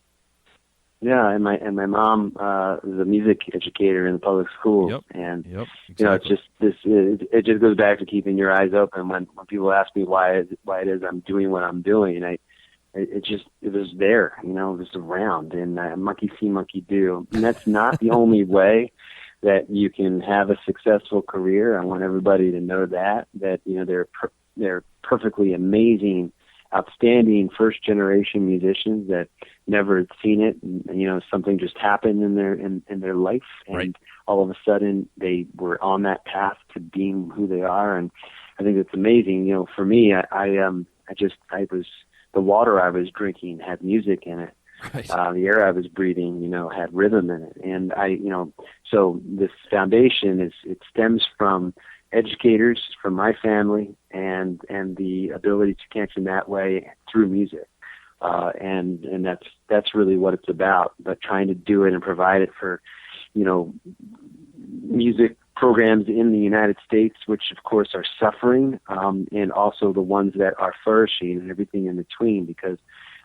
Yeah, and my mom was a music educator in the public schools. Yep. And exactly. It just goes back to keeping your eyes open when people ask me why it is I'm doing what I'm doing. It was there, it was around, and monkey see, monkey do. And that's not the only way that you can have a successful career. I want everybody to know that they're perfectly amazing, outstanding first generation musicians that never had seen it, and something just happened in their life, and Right. all of a sudden they were on that path to being who they are. And I think it's amazing. For me, the water I was drinking had music in it. Right. The air I was breathing, had rhythm in it. And so this foundation it stems from educators, from my family, and the ability to connect in that way through music. And that's really what it's about, but trying to do it and provide it for, music programs in the United States, which of course are suffering, and also the ones that are flourishing and everything in between, because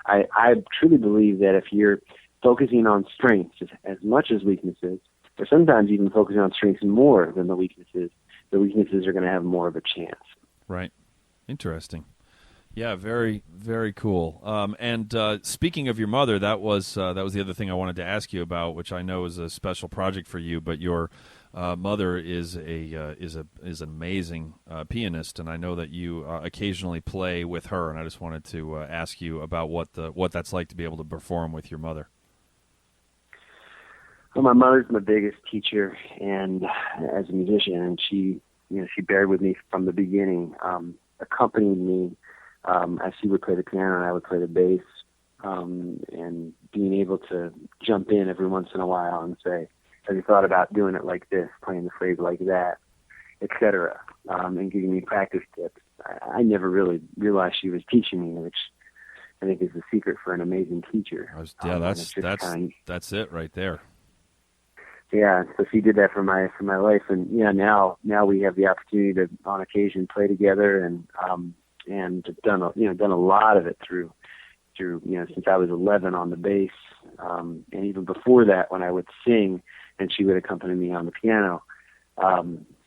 I truly believe that if you're focusing on strengths as much as weaknesses, or sometimes even focusing on strengths more than the weaknesses are going to have more of a chance. Right. Interesting. Yeah, very, very cool. And speaking of your mother, that was the other thing I wanted to ask you about, which I know is a special project for you. But your mother is an amazing pianist, and I know that you occasionally play with her. And I just wanted to ask you about what that's like to be able to perform with your mother. Well, my mother's my biggest teacher, and as a musician, and she bared with me from the beginning, accompanied me. As she would play the piano and I would play the bass, and being able to jump in every once in a while and say, have you thought about doing it like this, playing the phrase like that, etc., and giving me practice tips. I never really realized she was teaching me, which I think is the secret for an amazing teacher. That's it right there. Yeah, so she did that for my life, and now we have the opportunity to on occasion play together, and done a lot of it through since I was 11 on the bass, and even before that when I would sing and she would accompany me on the piano.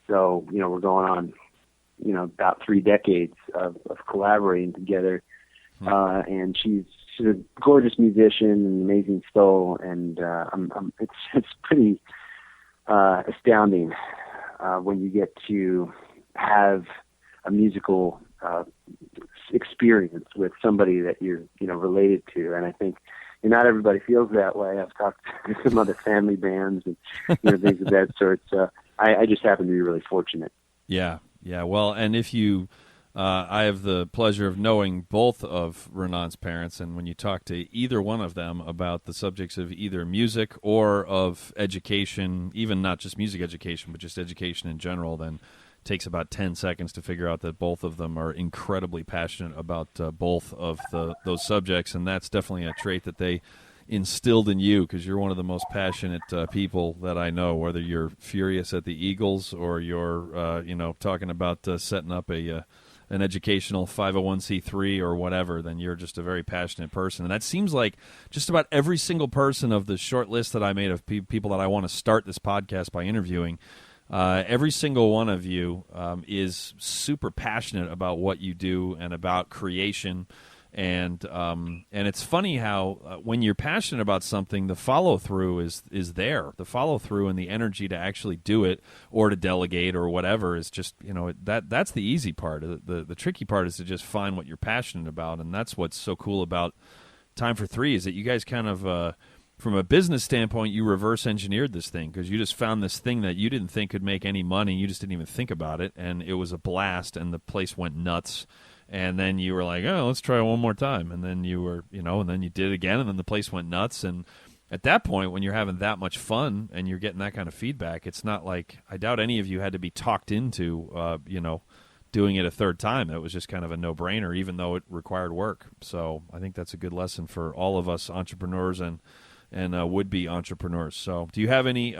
So we're going on about 3 decades of collaborating together, and she's a gorgeous musician and an amazing soul, and it's pretty astounding when you get to have a musical experience with somebody that you're related to. And I think not everybody feels that way. I've talked to some other family bands and things of that sort. So I just happen to be really fortunate. Yeah. Well, and if you I have the pleasure of knowing both of Ranaan's parents, and when you talk to either one of them about the subjects of either music or of education, even not just music education, but just education in general, then it takes about 10 seconds to figure out that both of them are incredibly passionate about both of those subjects, and that's definitely a trait that they instilled in you, because you're one of the most passionate people that I know, whether you're furious at the Eagles or you're talking about setting up an educational 501c3 or whatever, then you're just a very passionate person. And that seems like just about every single person of the short list that I made of people that I want to start this podcast by interviewing, every single one of you is super passionate about what you do and about creation. And it's funny how when you're passionate about something, the follow through is there. The follow through and the energy to actually do it or to delegate or whatever is just that's the easy part. The tricky part is to just find what you're passionate about, and that's what's so cool about Time for Three is that you guys kind of from a business standpoint, you reverse engineered this thing, because you just found this thing that you didn't think could make any money. You just didn't even think about it, and it was a blast, and the place went nuts. And then you were like, oh, let's try it one more time. And then you were, and then you did it again, and then the place went nuts. And at that point, when you're having that much fun and you're getting that kind of feedback, it's not like, I doubt any of you had to be talked into, doing it a third time. It was just kind of a no-brainer, even though it required work. So I think that's a good lesson for all of us entrepreneurs and would-be entrepreneurs. So do you have any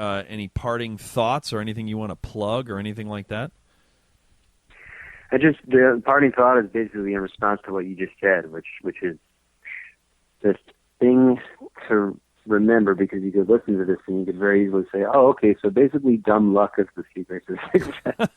parting thoughts or anything you want to plug or anything like that? The parting thought is basically in response to what you just said, which is this thing to remember, because you could listen to this and you could very easily say, oh, okay, so basically dumb luck is the secret to success.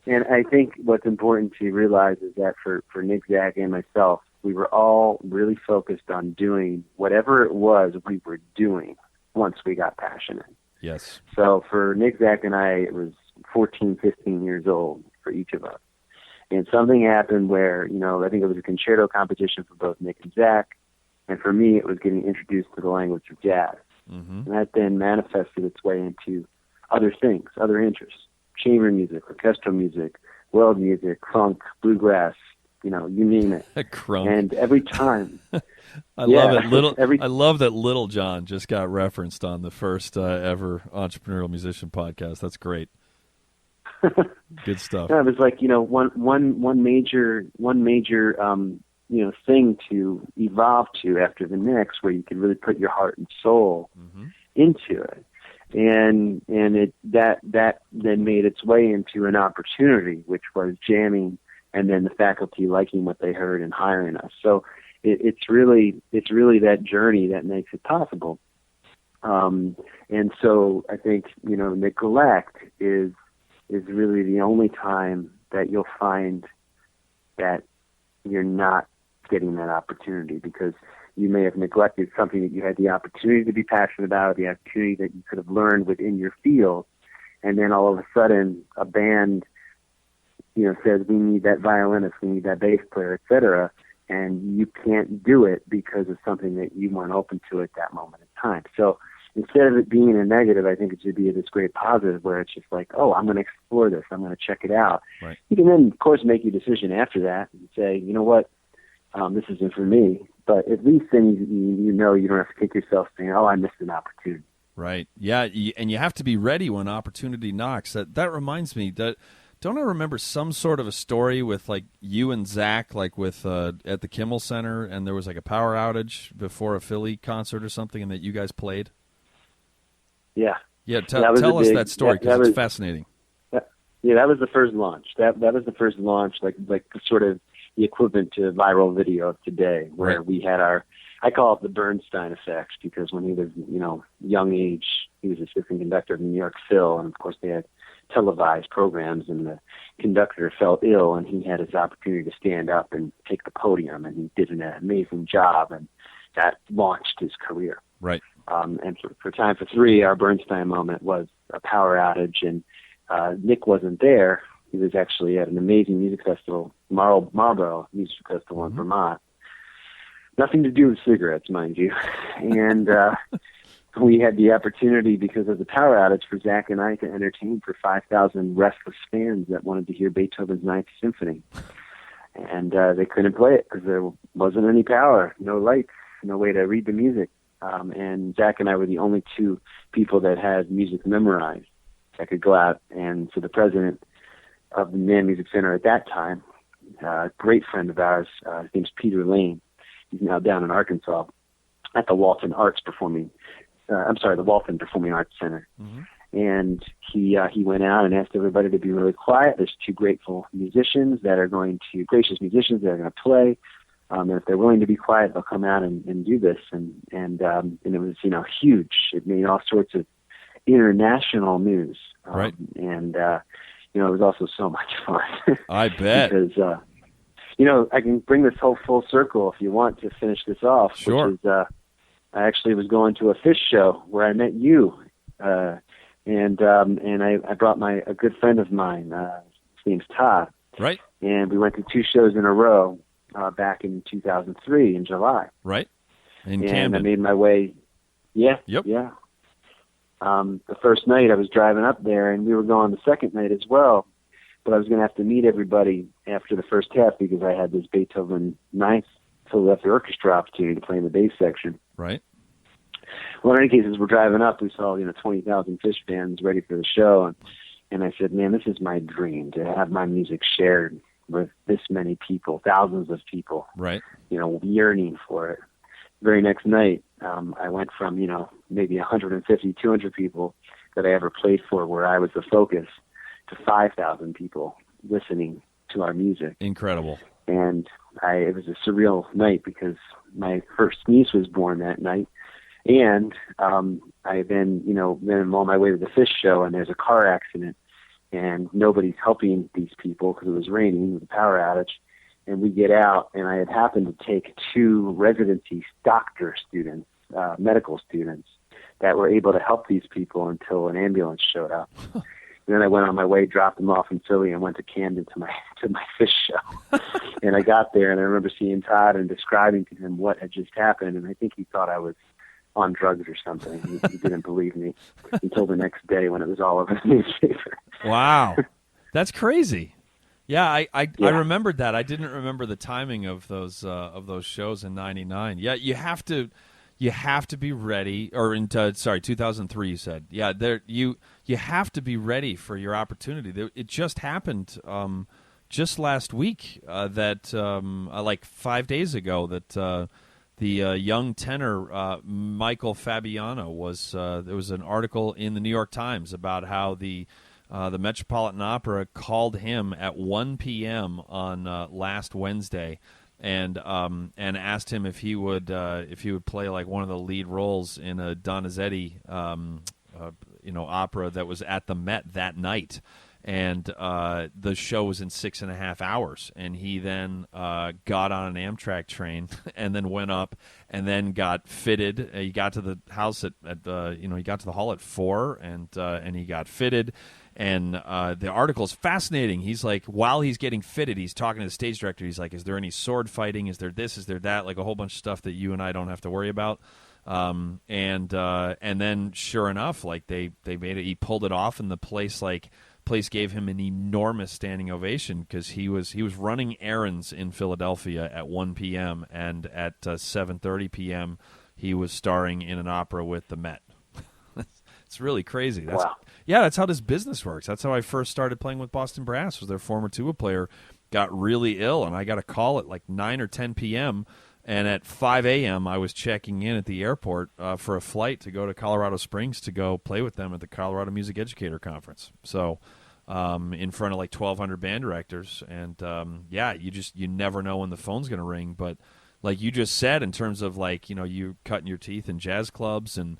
And I think what's important to realize is that for Nick, Zach, and myself, we were all really focused on doing whatever it was we were doing once we got passionate. Yes. So for Nick, Zach, and I, it was 14, 15 years old for each of us. And something happened where, I think it was a concerto competition for both Nick and Zach. And for me, it was getting introduced to the language of jazz. Mm-hmm. And that then manifested its way into other things, other interests, chamber music, orchestral music, world music, funk, bluegrass, you name it. Crunk. And every time, I love it. I love that Little John just got referenced on the first ever Entrepreneurial Musician podcast. That's great. Good stuff. Yeah, it was like one major thing to evolve to after the next, where you could really put your heart and soul into it, and that then made its way into an opportunity, which was jamming, and then the faculty liking what they heard and hiring us. So it's really that journey that makes it possible. And so I think neglect is really the only time that you'll find that you're not getting that opportunity, because you may have neglected something that you had the opportunity to be passionate about, the opportunity that you could have learned within your field, and then all of a sudden a band says, we need that violinist, we need that bass player, etc., and you can't do it because of something that you weren't open to at that moment in time. So instead of it being a negative, I think it should be this great positive, where it's just like, oh, I'm going to explore this, I'm going to check it out. Right. You can then, of course, make your decision after that and say, you know what, this isn't for me. But at least then you don't have to kick yourself saying, oh, I missed an opportunity. Right. Yeah, and you have to be ready when opportunity knocks. That reminds me, don't I remember some sort of a story with like you and Zach, like with at the Kimmel Center, and there was like a power outage before a Philly concert or something, and that you guys played? Yeah. Yeah, tell us that story, because it's fascinating. Yeah, that was the first launch. That was the first launch, like sort of the equivalent to viral video of today, where we had I call it the Bernstein effect, because when he was, young age, he was assistant conductor of New York Phil, and of course they had televised programs, and the conductor fell ill, and he had his opportunity to stand up and take the podium, and he did an amazing job, and that launched his career. Right. And for Time for Three, our Bernstein moment was a power outage, and Nick wasn't there. He was actually at an amazing music festival, Marlboro Music Festival in Vermont. Nothing to do with cigarettes, mind you. And we had the opportunity, because of the power outage, for Zach and I to entertain for 5,000 restless fans that wanted to hear Beethoven's Ninth Symphony. And they couldn't play it because there wasn't any power, no lights, no way to read the music. And Zach and I were the only two people that had music memorized that could go out. And so the president of the Man Music Center at that time, a great friend of ours, his name's Peter Lane. He's now down in Arkansas at the Walton Performing Arts Center. Mm-hmm. And he went out and asked everybody to be really quiet. There's two gracious musicians that are going to play. And if they're willing to be quiet, they'll come out and do this. And it was, huge. It made all sorts of international news. Right. And, it was also so much fun. I bet. Because, I can bring this whole full circle if you want to finish this off. Sure. Which is, I actually was going to a fish show where I met you. And I brought a good friend of mine, his name's Todd. Right. And we went to two shows in a row back in 2003 in July. Right. In and Camden. I made my way. Yeah. Yep. Yeah. The first night I was driving up there, and we were going the second night as well. But I was going to have to meet everybody after the first half, because I had this Beethoven Ninth Philadelphia Orchestra opportunity to play in the bass section. Right. Well, in any case, as we're driving up, we saw 20,000 fish fans ready for the show, and I said, man, this is my dream, to have my music shared with this many people, thousands of people. Right. Yearning for it. Very next night, I went from maybe 150, 200 people that I ever played for, where I was the focus, to 5,000 people listening to our music. Incredible. And it was a surreal night, because my first niece was born that night. And I then, I'm on my way to the fish show, and there's a car accident, and nobody's helping these people because it was raining with a power outage. And we get out, and I had happened to take two residency doctor students, medical students, that were able to help these people until an ambulance showed up. And then I went on my way, dropped him off in Philly, and went to Camden to my fish show. And I got there, and I remember seeing Todd and describing to him what had just happened, and I think he thought I was on drugs or something. He didn't believe me until the next day when it was all over the newspaper. Wow. That's crazy. Yeah, I remembered that. I didn't remember the timing of those shows in '99. Yeah, you have to be ready. Or in 2003, you said. Yeah, you have to be ready for your opportunity. It just happened just last week that like 5 days ago that. The young tenor Michael Fabiano was there was an article in the New York Times about how the Metropolitan Opera called him at 1 p.m. on last Wednesday and asked him if he would play like one of the lead roles in a Donizetti opera that was at the Met that night. And the show was in 6.5 hours, and he then got on an Amtrak train and then went up and then got fitted. He got to the house he got to the hall at 4, and he got fitted. And the article is fascinating. He's like, while he's getting fitted, he's talking to the stage director. He's like, "Is there any sword fighting? Is there this? Is there that?" Like a whole bunch of stuff that you and I don't have to worry about. And then sure enough, like they made it. He pulled it off, and the place gave him an enormous standing ovation because he was running errands in Philadelphia at 1 p.m. and at 7:30 p.m. he was starring in an opera with the Met. It's really crazy. Wow. Yeah, that's how this business works. That's how I first started playing with Boston Brass. Was their former tuba player got really ill, and I got a call at like 9 or 10 p.m. And at 5 a.m., I was checking in at the airport for a flight to go to Colorado Springs to go play with them at the Colorado Music Educator Conference. So in front of like 1,200 band directors. And, you never know when the phone's going to ring. But like you just said, in terms of like, you cutting your teeth in jazz clubs and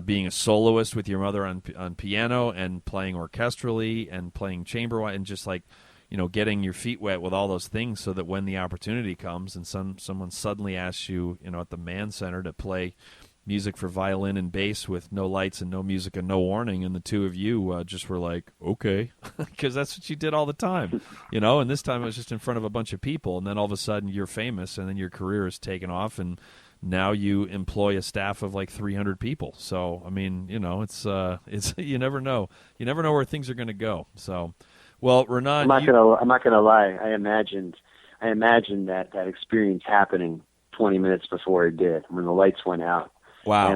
being a soloist with your mother on piano and playing orchestrally and playing chamber and just like, getting your feet wet with all those things so that when the opportunity comes and someone suddenly asks you, at the Mann Center to play music for violin and bass with no lights and no music and no warning, and the two of you just were like, okay, because that's what you did all the time, and this time it was just in front of a bunch of people, and then all of a sudden you're famous, and then your career is taken off, and now you employ a staff of like 300 people. So, I mean, it's you never know. You never know where things are going to go. So... Well, Ranaan, I'm not gonna lie. I imagined that experience happening 20 minutes before it did, when the lights went out. Wow. I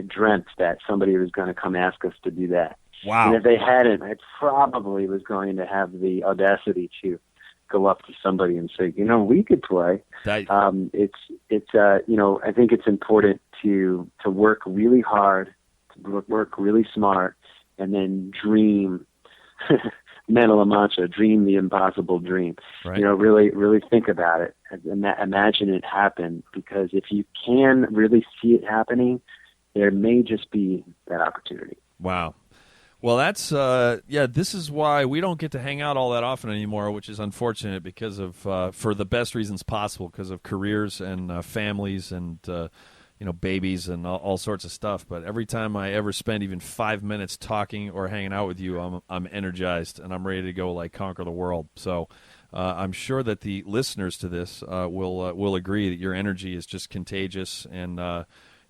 dreamt that somebody was going to come ask us to do that. Wow. And if they hadn't, I probably was going to have the audacity to go up to somebody and say, we could play. I think it's important to work really hard, to work really smart, and then dream. Mental mantra, dream the impossible dream. Right. Really think about it. Imagine it happen, because if you can really see it happening, there may just be that opportunity. Wow. Well, that's, this is why we don't get to hang out all that often anymore, which is unfortunate because of, for the best reasons possible, because of careers and families and, babies and all sorts of stuff. But every time I ever spend even 5 minutes talking or hanging out with you, I'm energized and I'm ready to go like conquer the world. So I'm sure that the listeners to this will agree that your energy is just contagious, and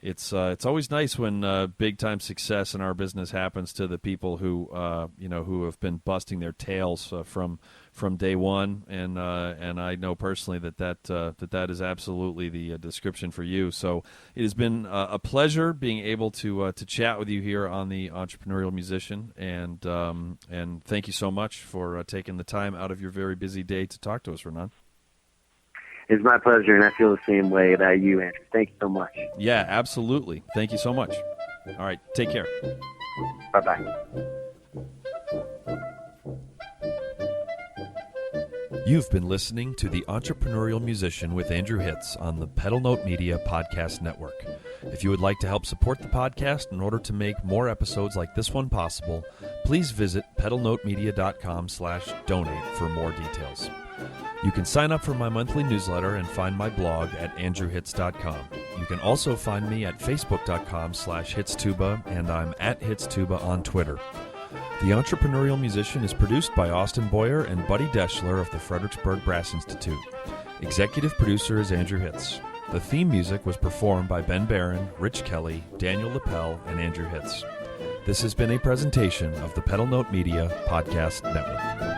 it's always nice when big time success in our business happens to the people who who have been busting their tails from day one, and I know personally that is absolutely the description for you. So it has been a pleasure being able to chat with you here on the Entrepreneurial Musician, and thank you so much for taking the time out of your very busy day to talk to us, Ranaan. It's my pleasure, and I feel the same way about you, Andrew. Thank you so much. Yeah, absolutely. Thank you so much. All right, take care. Bye-bye. You've been listening to The Entrepreneurial Musician with Andrew Hitz on the Pedal Note Media Podcast Network. If you would like to help support the podcast in order to make more episodes like this one possible, please visit pedalnotemedia.com/donate for more details. You can sign up for my monthly newsletter and find my blog at andrewhitz.com. You can also find me at facebook.com/hitztuba, and I'm at hitztuba on Twitter. The Entrepreneurial Musician is produced by Austin Boyer and Buddy Deschler of the Fredericksburg Brass Institute. Executive producer is Andrew Hitz. The theme music was performed by Ben Barron, Rich Kelly, Daniel Lapel, and Andrew Hitz. This has been a presentation of the Pedal Note Media Podcast Network.